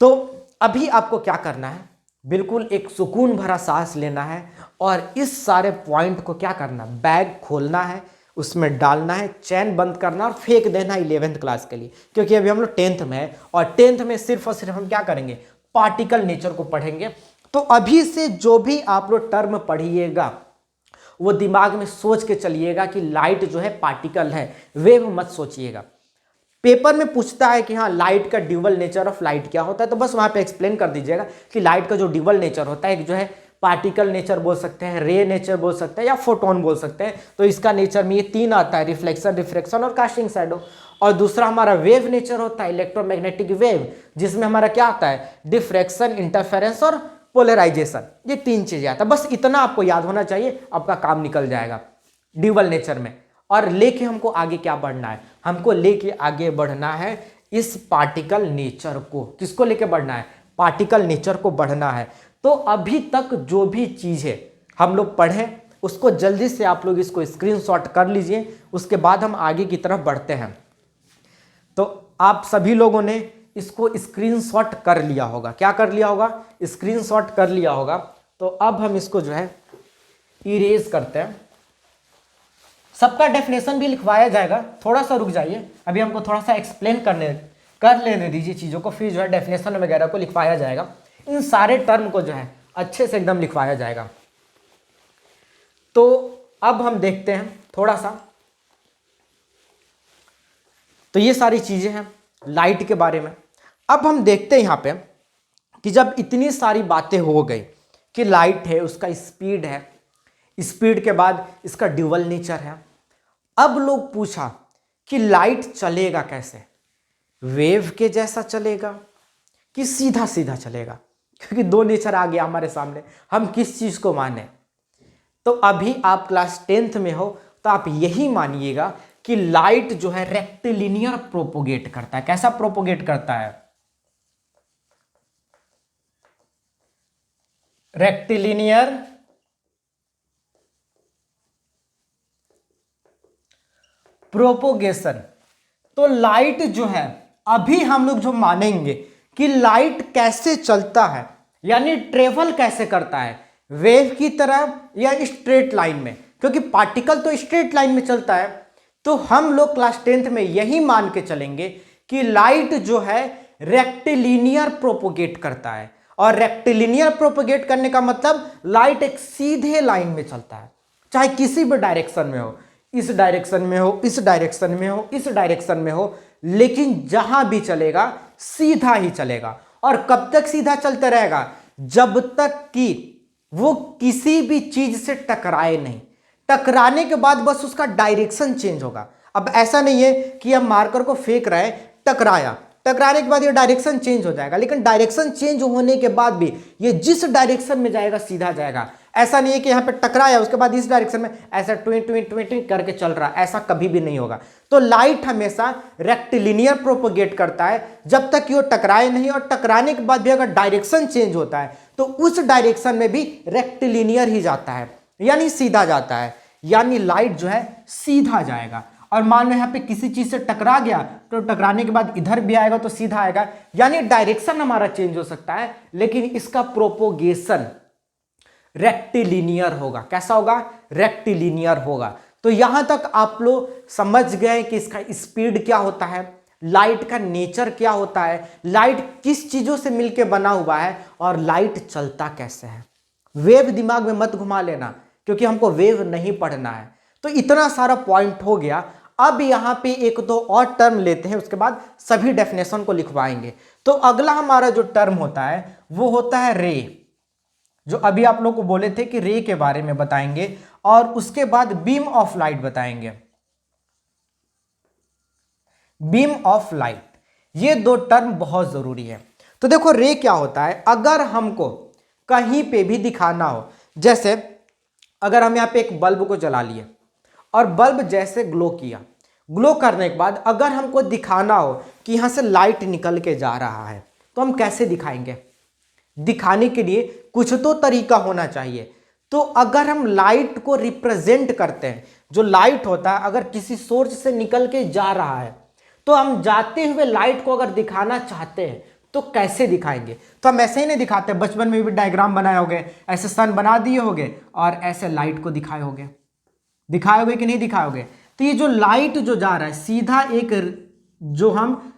तो अभी आपको क्या करना है, बिल्कुल एक सुकून भरा सांस लेना है और इस सारे पॉइंट को क्या करना, बैग खोलना है, उसमें डालना है, चैन बंद करना और फेंक देना 11th क्लास के लिए, क्योंकि अभी हम लोग 10th में है और 10th में सिर्फ और सिर्फ हम क्या करेंगे, पार्टिकल नेचर को पढ़ेंगे। तो अभी से जो भी आप लोग टर्म पढ़िएगा वो दिमाग में सोच के चलिएगा कि लाइट जो है पार्टिकल है, वेव मत सोचिएगा। पेपर में पूछता है कि हाँ लाइट का ड्यूअल नेचर ऑफ लाइट क्या होता है, तो बस वहां पे एक्सप्लेन कर दीजिएगा कि लाइट का जो ड्यूअल नेचर होता है, एक जो है पार्टिकल नेचर बोल सकते हैं, रे नेचर बोल सकते हैं, या फोटोन बोल सकते हैं। तो इसका नेचर में ये 3 आता है, रिफ्लेक्शन, रिफ्रैक्शन और कास्टिंग शैडो। और दूसरा हमारा वेव नेचर होता है, इलेक्ट्रोमैग्नेटिक वेव, जिसमें हमारा क्या आता है, डिफ्रैक्शन, इंटरफेरेंस और पोलराइजेशन। ये 3 चीजें आता है, बस इतना आपको याद होना चाहिए, आपका काम निकल जाएगा ड्यूअल नेचर में। और लेके हमको आगे क्या बढ़ना है, हमको लेके आगे बढ़ना है इस पार्टिकल नेचर को। किसको लेके बढ़ना है, पार्टिकल नेचर को बढ़ना है। तो अभी तक जो भी चीजें हम लोग पढ़े उसको जल्दी से आप लोग इसको स्क्रीनशॉट कर लीजिए, उसके बाद हम आगे की तरफ बढ़ते हैं। तो आप सभी लोगों ने इसको स्क्रीनशॉट कर लिया होगा, क्या कर लिया होगा, स्क्रीनशॉट कर लिया होगा। तो अब हम इसको जो है इरेज करते हैं। सबका डेफिनेशन भी लिखवाया जाएगा, थोड़ा सा रुक जाइए, अभी हमको थोड़ा सा एक्सप्लेन कर लेने दीजिए चीज़ों को, फिर जो है डेफिनेशन वगैरह को लिखवाया जाएगा। इन सारे टर्म को जो है अच्छे से एकदम लिखवाया जाएगा। तो अब हम देखते हैं थोड़ा सा, तो ये सारी चीज़ें हैं लाइट के बारे में। अब हम देखते हैं यहाँ पे कि जब इतनी सारी बातें हो गई कि लाइट है, उसका स्पीड है, स्पीड के बाद इसका ड्यूअल नेचर है, अब लोग पूछा कि लाइट चलेगा कैसे, वेव के जैसा चलेगा कि सीधा सीधा चलेगा, क्योंकि 2 नेचर आ गया हमारे सामने, हम किस चीज को माने। तो अभी आप क्लास 10th में हो तो आप यही मानिएगा कि लाइट जो है रेक्टिलिनियर प्रोपोगेट करता है। कैसा प्रोपोगेट करता है, रेक्टिलिनियर प्रोपोगेशन। तो लाइट जो है अभी हम लोग जो मानेंगे कि लाइट कैसे चलता है, यानी ट्रेवल कैसे करता है, वेव की तरह या स्ट्रेट लाइन में, क्योंकि पार्टिकल तो स्ट्रेट लाइन में चलता है। तो हम लोग क्लास 10th में यही मान के चलेंगे कि लाइट जो है रेक्टिलिनियर प्रोपोगेट करता है। और रेक्टिलिनियर प्रोपोगेट करने का मतलब लाइट एक सीधे लाइन में चलता है, चाहे किसी भी डायरेक्शन में हो, इस डायरेक्शन में हो, इस डायरेक्शन में हो, इस डायरेक्शन में हो, लेकिन जहां भी चलेगा सीधा ही चलेगा। और कब तक सीधा चलता रहेगा, जब तक कि वो किसी भी चीज से टकराए नहीं। टकराने के बाद बस उसका डायरेक्शन चेंज होगा। अब ऐसा नहीं है कि हम मार्कर को फेंक रहे हैं, टकराया, टकराने के बाद ये डायरेक्शन चेंज हो जाएगा, लेकिन डायरेक्शन चेंज होने के बाद भी ये जिस डायरेक्शन में जाएगा सीधा जाएगा। ऐसा नहीं है कि यहाँ पे टकराया उसके बाद इस डायरेक्शन में ऐसा ट्विन ट्विन ट्विन ट्विन करके चल रहा है, ऐसा कभी भी नहीं होगा। तो लाइट हमेशा रेक्टिलिनियर प्रोपोगेट करता है जब तक कि वो टकराए नहीं, और टकराने के बाद भी अगर डायरेक्शन चेंज होता है तो उस डायरेक्शन में भी रेक्टिलिनियर ही जाता है, यानी सीधा जाता है, यानी लाइट जो है सीधा जाएगा। और मान लो यहाँ पे किसी चीज से टकरा गया तो टकराने के बाद इधर भी आएगा तो सीधा आएगा, यानी डायरेक्शन हमारा चेंज हो सकता है, लेकिन इसका प्रोपोगेशन रेक्टिलिनियर होगा। कैसा होगा, रेक्टिलिनियर होगा। तो यहां तक आप लोग समझ गए कि इसका स्पीड क्या होता है, लाइट का नेचर क्या होता है, लाइट किस चीजों से मिलकर बना हुआ है, और लाइट चलता कैसे है। वेव दिमाग में मत घुमा लेना, क्योंकि हमको वेव नहीं पढ़ना है। तो इतना सारा पॉइंट हो गया। अब यहां पे 1-2 और टर्म लेते हैं, उसके बाद सभी डेफिनेशन को लिखवाएंगे। तो अगला हमारा जो टर्म होता है वो होता है रे। जो अभी आप लोग को बोले थे कि रे के बारे में बताएंगे, और उसके बाद बीम ऑफ लाइट बताएंगे। बीम ऑफ लाइट, ये दो टर्म बहुत जरूरी है। तो देखो रे क्या होता है, अगर हमको कहीं पे भी दिखाना हो, जैसे अगर हम यहाँ पे एक बल्ब को जला लिए और बल्ब जैसे ग्लो किया, ग्लो करने के बाद अगर हमको दिखाना हो कि यहाँ से लाइट निकल के जा रहा है, तो हम कैसे दिखाएंगे? दिखाने के लिए कुछ तो तरीका होना चाहिए। तो अगर हम लाइट को रिप्रेजेंट करते हैं, जो लाइट होता है अगर किसी सोर्स से निकल के जा रहा है, तो हम जाते हुए लाइट को अगर दिखाना चाहते हैं तो कैसे दिखाएंगे? तो हम ऐसे ही नहीं दिखाते, बचपन में भी डायग्राम बनाए होगे, ऐसे सन बना दिए होगे और ऐसे लाइट को दिखाए होगे, दिखाओगे कि नहीं दिखाओगे? तो ये जो लाइट जो जा रहा है सीधा एक जो हम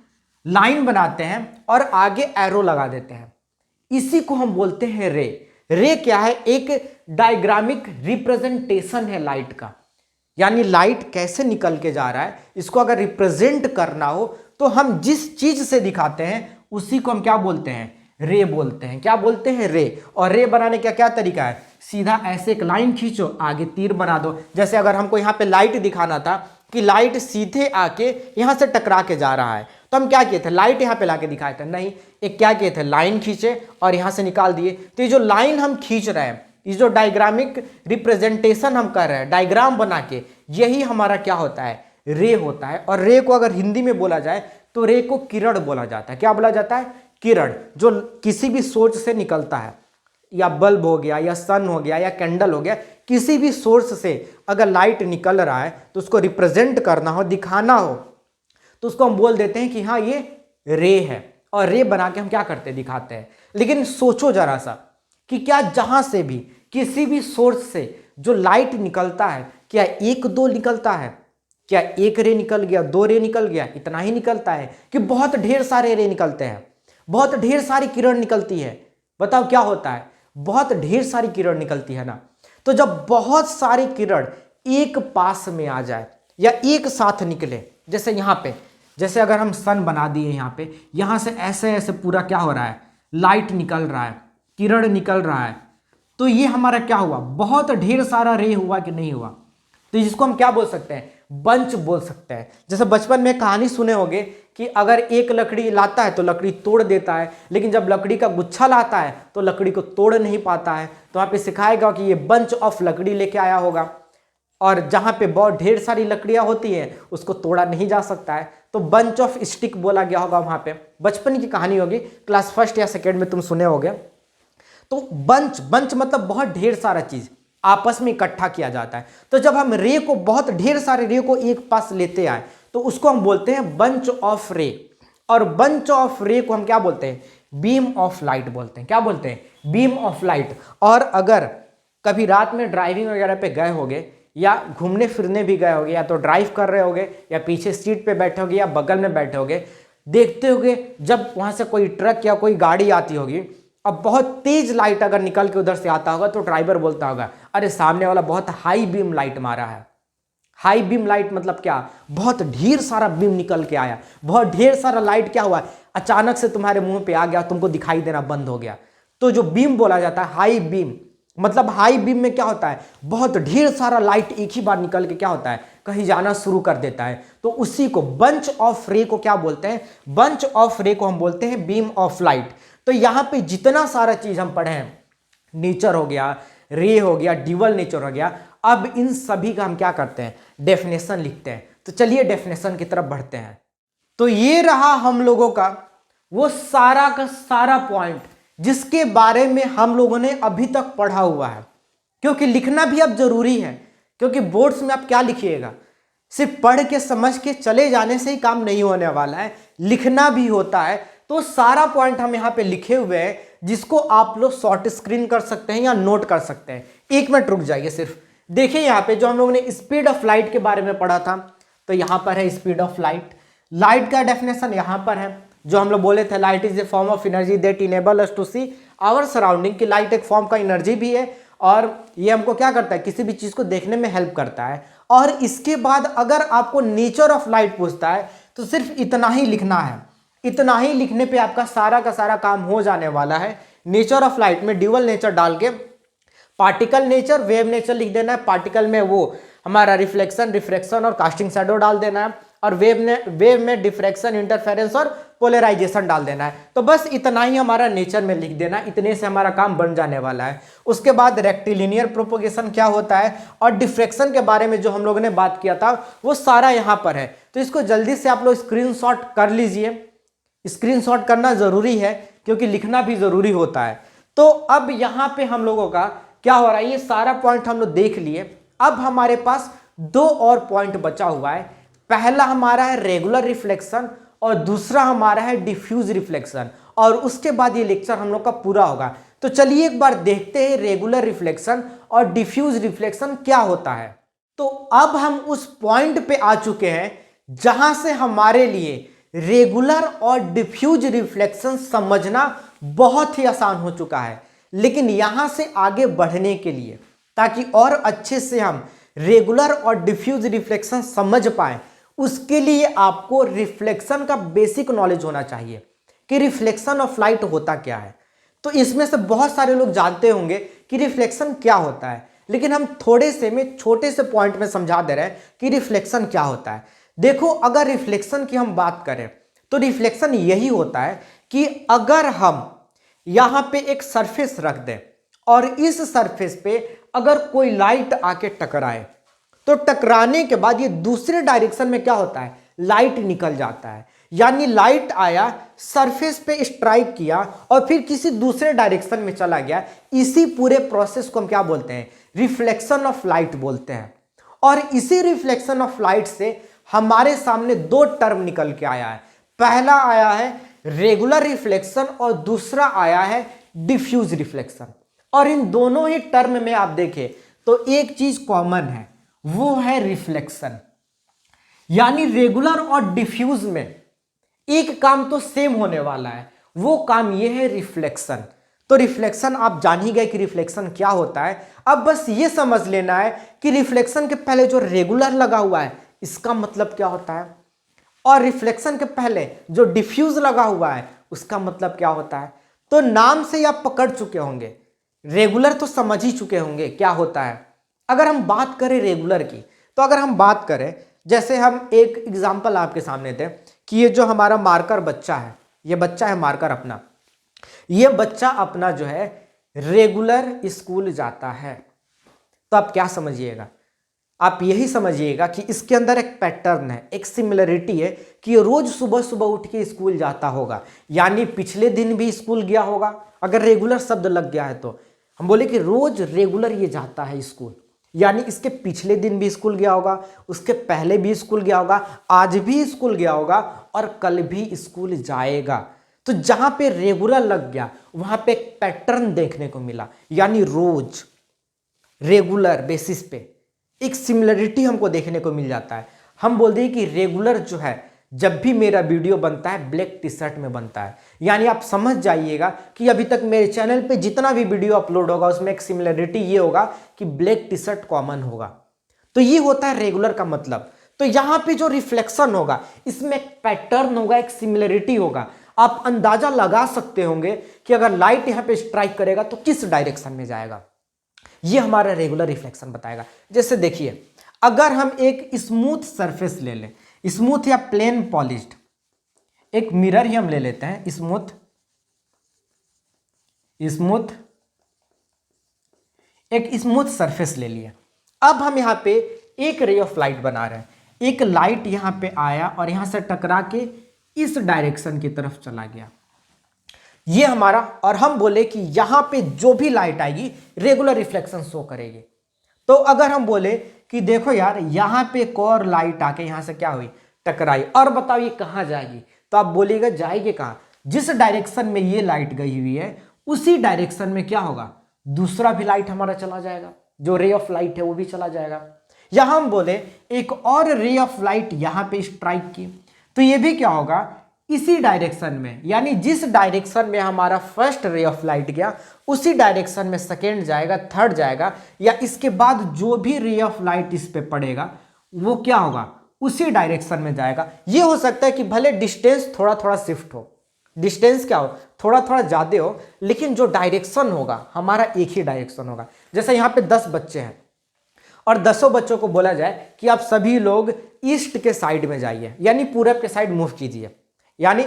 लाइन बनाते हैं और आगे एरो लगा देते हैं, इसी को हम बोलते हैं रे। रे क्या है? एक डायग्रामिक रिप्रेजेंटेशन है लाइट का, यानी लाइट कैसे निकल के जा रहा है इसको अगर रिप्रेजेंट करना हो तो हम जिस चीज से दिखाते हैं उसी को हम क्या बोलते हैं? रे बोलते हैं। क्या बोलते हैं? रे। और रे बनाने का क्या तरीका है? सीधा ऐसे एक लाइन खींचो, आगे तीर बना दो। जैसे अगर हमको यहाँ पे लाइट दिखाना था कि लाइट सीधे आके यहाँ से टकरा के जा रहा है, तो हम क्या किए थे? लाइट यहाँ पे लाके दिखाए थे? नहीं, एक क्या किए थे? लाइन खींचे और यहाँ से निकाल दिए। तो ये जो लाइन हम खींच रहे हैं, ये जो डायग्रामिक रिप्रेजेंटेशन हम कर रहे हैं डायग्राम बना के, यही हमारा क्या होता है? रे होता है। और रे को अगर हिंदी में बोला जाए तो रे को किरण बोला जाता है। क्या बोला जाता है? किरण, जो किसी भी सोर्स से निकलता है, या बल्ब हो गया, या सन हो गया, या कैंडल हो गया, किसी भी सोर्स से अगर लाइट निकल रहा है तो उसको रिप्रेजेंट करना हो, दिखाना हो, तो उसको हम बोल देते हैं कि हाँ ये रे है। और रे बना के हम क्या करते हैं? दिखाते हैं। लेकिन सोचो जरा सा कि क्या जहां से भी किसी भी सोर्स से जो लाइट निकलता है, क्या एक दो निकलता है? क्या एक रे निकल गया, दो रे निकल गया, इतना ही निकलता है? कि बहुत ढेर सारे रे निकलते हैं, बहुत ढेर सारी किरण निकलती है? बताओ क्या होता है? बहुत ढेर सारी किरण निकलती है ना। तो जब बहुत सारी किरण एक पास में आ जाए या एक साथ निकले, जैसे यहाँ पे, जैसे अगर हम सन बना दिए यहाँ पे, यहाँ से ऐसे ऐसे पूरा क्या हो रहा है? लाइट निकल रहा है, किरण निकल रहा है, तो ये हमारा क्या हुआ? बहुत ढेर सारा रे हुआ कि नहीं हुआ? तो जिसको हम क्या बोल सकते हैं? बंच बोल सकते हैं। जैसे बचपन में कहानी सुने होंगे कि अगर एक लकड़ी लाता है तो लकड़ी तोड़ देता है, लेकिन जब लकड़ी का गुच्छा लाता है तो लकड़ी को तोड़ नहीं पाता है। तो वहाँ पे सिखाएगा कि ये बंच ऑफ लकड़ी लेके आया होगा, और जहाँ पे बहुत ढेर सारी लकड़ियाँ होती हैं उसको तोड़ा नहीं जा सकता है, तो बंच ऑफ स्टिक बोला गया होगा वहाँ पे। बचपन की कहानी होगी, क्लास फर्स्ट या सेकेंड में तुम सुने होगे। तो बंच, बंच मतलब बहुत ढेर सारा चीज आपस में इकट्ठा किया जाता है। तो जब हम रे को, बहुत ढेर सारे रे को एक पास लेते आए, तो उसको हम बोलते हैं बंच ऑफ रे। और बंच ऑफ रे को हम क्या बोलते हैं? बीम ऑफ लाइट बोलते हैं। क्या बोलते हैं? Beam of light. और अगर कभी रात में ड्राइविंग वगैरह पे गए होगे या घूमने फिरने भी गए होगे, या तो ड्राइव कर रहे होगे या पीछे सीट पे बैठे होगे या बगल में बैठे होगे, देखते होगे जब वहां से कोई ट्रक या कोई गाड़ी आती होगी, अब बहुत तेज लाइट अगर निकल के उधर से आता होगा तो ड्राइवर बोलता होगा अरे सामने वाला बहुत हाई बीम लाइट मारा है। हाई बीम लाइट मतलब क्या? बहुत ढेर सारा बीम निकल के आया, बहुत ढेर सारा लाइट क्या हुआ? अचानक से तुम्हारे मुंह पे आ गया, तुमको दिखाई देना बंद हो गया। तो जो बीम बोला जाता है हाई बीम, मतलब हाई बीम में क्या होता है? बहुत ढेर सारा लाइट एक ही बार निकल के क्या होता है? कहीं जाना शुरू कर देता है। तो उसी को बंच ऑफ रे को क्या बोलते हैं? बंच ऑफ रे को हम बोलते हैं बीम ऑफ लाइट। तो यहां पे जितना सारा चीज हम पढ़े हैं, नेचर हो गया, रे हो गया, ड्यूअल नेचर हो गया, अब इन सभी का हम क्या करते हैं? डेफिनेशन लिखते हैं। तो चलिए डेफिनेशन की तरफ बढ़ते हैं। तो ये रहा हम लोगों का वो सारा का सारा पॉइंट जिसके बारे में हम लोगों ने अभी तक पढ़ा हुआ है, क्योंकि लिखना भी अब जरूरी है। क्योंकि बोर्ड्स में आप क्या लिखिएगा? सिर्फ पढ़ के समझ के चले जाने से ही काम नहीं होने वाला है, लिखना भी होता है। तो सारा पॉइंट हम यहाँ पे लिखे हुए हैं, जिसको आप लोग शॉर्ट स्क्रीन कर सकते हैं या नोट कर सकते हैं। एक मिनट रुक जाइए, सिर्फ देखिए यहाँ पे जो हम लोगों ने स्पीड ऑफ लाइट के बारे में पढ़ा था, तो यहाँ पर है स्पीड ऑफ लाइट। लाइट का डेफिनेशन यहाँ पर है, जो हम लोग बोले थे light is a form of energy that enable us to see our surrounding. की लाइट एक फॉर्म का एनर्जी भी है और ये हमको क्या करता है? किसी भी चीज को देखने में हेल्प करता है। और इसके बाद अगर आपको नेचर ऑफ लाइट पूछता है तो सिर्फ इतना ही लिखना है। इतना ही लिखने पे आपका सारा का सारा काम हो जाने वाला है। नेचर ऑफ लाइट में ड्यूअल नेचर डाल के पार्टिकल नेचर, वेव नेचर लिख देना है। पार्टिकल में वो हमारा रिफ्लेक्शन, रिफ्रैक्शन और कास्टिंग शैडो डाल देना है, और वेव में डिफ्रैक्शन, इंटरफेरेंस और पोलराइजेशन डाल देना है। तो बस इतना ही हमारा नेचर में लिख देना, इतने से हमारा काम बन जाने वाला है। उसके बाद रेक्टिलिनियर प्रोपोगेशन क्या होता है और डिफ्रैक्शन के बारे में जो हम लोगों ने बात किया था वो सारा यहाँ पर है। तो इसको जल्दी से आप लोग स्क्रीनशॉट कर लीजिए, स्क्रीनशॉट करना जरूरी है क्योंकि लिखना भी जरूरी होता है। तो अब यहाँ पे हम लोगों का क्या हो रहा है, ये सारा पॉइंट हम लोग देख लिए। अब हमारे पास दो और पॉइंट बचा हुआ है। पहला हमारा है रेगुलर रिफ्लेक्शन और दूसरा हमारा है डिफ्यूज रिफ्लेक्शन, और उसके बाद ये लेक्चर हम लोग का पूरा होगा। तो चलिए एक बार देखते हैं रेगुलर रिफ्लेक्शन और डिफ्यूज रिफ्लेक्शन क्या होता है। तो अब हम उस पॉइंट पे आ चुके हैं जहां से हमारे लिए रेगुलर और डिफ्यूज रिफ्लेक्शन समझना बहुत ही आसान हो चुका है। लेकिन यहां से आगे बढ़ने के लिए, ताकि और अच्छे से हम रेगुलर और डिफ्यूज रिफ्लेक्शन समझ पाए, उसके लिए आपको रिफ्लेक्शन का बेसिक नॉलेज होना चाहिए कि रिफ्लेक्शन ऑफ लाइट होता क्या है। तो इसमें से बहुत सारे लोग जानते होंगे कि रिफ्लेक्शन क्या होता है, लेकिन हम थोड़े से में छोटे से पॉइंट में समझा दे रहे हैं कि रिफ्लेक्शन क्या होता है। देखो, अगर रिफ्लेक्शन की हम बात करें तो रिफ्लेक्शन यही होता है कि अगर हम यहां पे एक सरफेस रख दें और इस सरफेस पे अगर कोई लाइट आके टकराए, तो टकराने के बाद ये दूसरे डायरेक्शन में क्या होता है, लाइट निकल जाता है। यानी लाइट आया, सरफेस पे स्ट्राइक किया और फिर किसी दूसरे डायरेक्शन में चला गया। इसी पूरे प्रोसेस को हम क्या बोलते हैं, रिफ्लेक्शन ऑफ लाइट बोलते हैं। और इसी रिफ्लेक्शन ऑफ लाइट से हमारे सामने दो टर्म निकल के आया है। पहला आया है रेगुलर रिफ्लेक्शन और दूसरा आया है डिफ्यूज रिफ्लेक्शन। और इन दोनों ही टर्म में आप देखें तो एक चीज कॉमन है, वो है रिफ्लेक्शन। यानी रेगुलर और डिफ्यूज में एक काम तो सेम होने वाला है, वो काम ये है रिफ्लेक्शन। तो रिफ्लेक्शन आप जान ही गए कि रिफ्लेक्शन क्या होता है। अब बस ये समझ लेना है कि रिफ्लेक्शन के पहले जो रेगुलर लगा हुआ है इसका मतलब क्या होता है, और रिफ्लेक्शन के पहले जो डिफ्यूज लगा हुआ है उसका मतलब क्या होता है। तो नाम से आप पकड़ चुके होंगे, रेगुलर तो समझ ही चुके होंगे क्या होता है। अगर हम बात करें रेगुलर की, तो अगर हम बात करें, जैसे हम एक एग्जांपल आपके सामने थे कि ये जो हमारा मार्कर बच्चा है, ये बच्चा है मार्कर अपना, ये बच्चा अपना जो है रेगुलर स्कूल जाता है। तो आप क्या समझिएगा, आप यही समझिएगा कि इसके अंदर एक पैटर्न है, एक सिमिलरिटी है कि ये रोज सुबह सुबह उठ के स्कूल जाता होगा। यानी पिछले दिन भी स्कूल गया होगा, अगर रेगुलर शब्द लग गया है तो हम बोले कि रोज रेगुलर ये जाता है स्कूल, यानी इसके पिछले दिन भी स्कूल गया होगा, उसके पहले भी स्कूल गया होगा, आज भी स्कूल गया होगा और कल भी स्कूल जाएगा। तो जहां पे रेगुलर लग गया वहां पे एक पैटर्न देखने को मिला, यानी रोज रेगुलर बेसिस पे एक सिमिलरिटी हमको देखने को मिल जाता है। हम बोलते हैं कि रेगुलर जो है, जब भी मेरा वीडियो बनता है ब्लैक टी शर्ट में बनता है। यानी आप समझ जाइएगा कि अभी तक मेरे चैनल पे जितना भी वीडियो अपलोड होगा उसमें एक सिमिलरिटी ये होगा कि ब्लैक टी शर्ट कॉमन होगा। तो ये होता है रेगुलर का मतलब। तो यहाँ पे जो रिफ्लेक्शन होगा इसमें एक पैटर्न होगा, एक सिमिलरिटी होगा। आप अंदाजा लगा सकते होंगे कि अगर लाइट यहाँ पे स्ट्राइक करेगा तो किस डायरेक्शन में जाएगा, ये हमारा रेगुलर रिफ्लेक्शन बताएगा। जैसे देखिए, अगर हम एक स्मूथ सरफेस ले लें, स्मूथ या प्लेन पॉलिश्ड, एक मिरर ही हम ले लेते हैं, स्मूथ एक स्मूथ सरफेस ले लिए। अब हम यहां पे एक रे ऑफ लाइट बना रहे हैं, एक लाइट यहां पे आया और यहां से टकरा के इस डायरेक्शन की तरफ चला गया, ये हमारा। और हम बोले कि यहां पे जो भी लाइट आएगी रेगुलर रिफ्लेक्शन शो करेगी। तो अगर हम बोले कि देखो यार, यहां पे एक और लाइट आके यहां से क्या हुई, टकराई, और बताओ ये कहां जाएगी, तो आप बोलिएगा जाएगी कहां, जिस डायरेक्शन में ये लाइट गई हुई है उसी डायरेक्शन में क्या होगा, दूसरा भी लाइट हमारा चला जाएगा, जो रे ऑफ लाइट है वो भी चला जाएगा। यहां हम बोले एक और रे ऑफ लाइट यहां पे स्ट्राइक की, तो ये भी क्या होगा, इसी डायरेक्शन में, यानी जिस डायरेक्शन में हमारा फर्स्ट रे ऑफ लाइट गया उसी डायरेक्शन में सेकेंड जाएगा, थर्ड जाएगा, या इसके बाद जो भी रे ऑफ लाइट इस पे पड़ेगा वो क्या होगा, उसी डायरेक्शन में जाएगा। ये हो सकता है कि भले डिस्टेंस थोड़ा थोड़ा शिफ्ट हो, डिस्टेंस क्या हो, थोड़ा थोड़ा ज़्यादा हो, लेकिन जो डायरेक्शन होगा हमारा एक ही डायरेक्शन होगा। जैसे यहाँ पे 10 बच्चे हैं और 10 बच्चों को बोला जाए कि आप सभी लोग ईस्ट के साइड में जाइए, यानी पूरब के साइड मूव कीजिए। यानी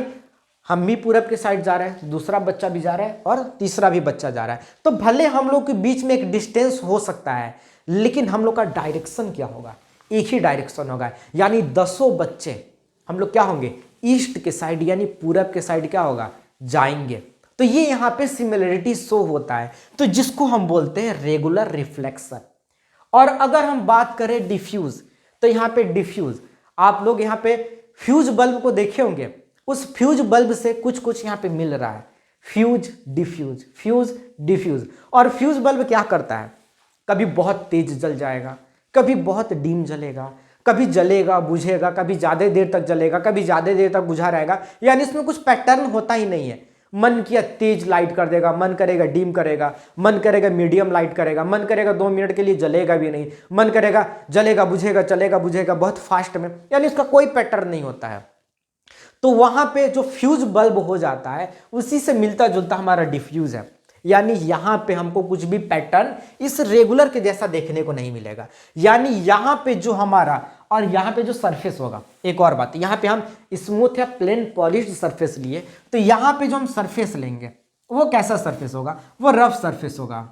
हम भी पूरब के साइड जा रहे हैं, दूसरा बच्चा भी जा रहा है और तीसरा भी बच्चा जा रहा है। तो भले हम लोग के बीच में एक डिस्टेंस हो सकता है, लेकिन हम लोग का डायरेक्शन क्या होगा, एक ही डायरेक्शन होगा। यानी 10 बच्चे हम लोग क्या होंगे, ईस्ट के साइड यानी पूरब के साइड क्या होगा, जाएंगे। तो ये यहाँ पे सिमिलरिटी शो होता है, तो जिसको हम बोलते हैं रेगुलर रिफ्लेक्शन। और अगर हम बात करें डिफ्यूज, तो यहाँ पे डिफ्यूज, आप लोग यहाँ पे फ्यूज बल्ब को देखे होंगे, उस फ्यूज बल्ब से कुछ कुछ यहाँ पे मिल रहा है, फ्यूज डिफ्यूज। और फ्यूज बल्ब क्या करता है, कभी बहुत तेज जल जाएगा, कभी बहुत डीम जलेगा, कभी जलेगा बुझेगा, कभी ज़्यादा देर तक जलेगा, कभी ज़्यादा देर तक बुझा रहेगा। यानी इसमें कुछ पैटर्न होता ही नहीं है। मन किया तेज लाइट कर देगा, मन करेगा डीम करेगा, मन करेगा मीडियम लाइट करेगा, मन करेगा 2 मिनट के लिए जलेगा भी नहीं, मन करेगा जलेगा बुझेगा, चलेगा बुझेगा बहुत फास्ट में। यानी इसका कोई पैटर्न नहीं होता है। तो वहां पे जो फ्यूज बल्ब हो जाता है उसी से मिलता जुलता हमारा डिफ्यूज है। यानी यहां पे हमको कुछ भी पैटर्न इस रेगुलर के जैसा देखने को नहीं मिलेगा। यानी यहां पे जो हमारा और यहां पे जो सरफेस होगा, एक और बात, यहां पे हम स्मूथ या प्लेन पॉलिश्ड सरफेस लिए, तो यहां पे जो हम सरफेस लेंगे वो कैसा सरफेस होगा, वो रफ सरफेस होगा।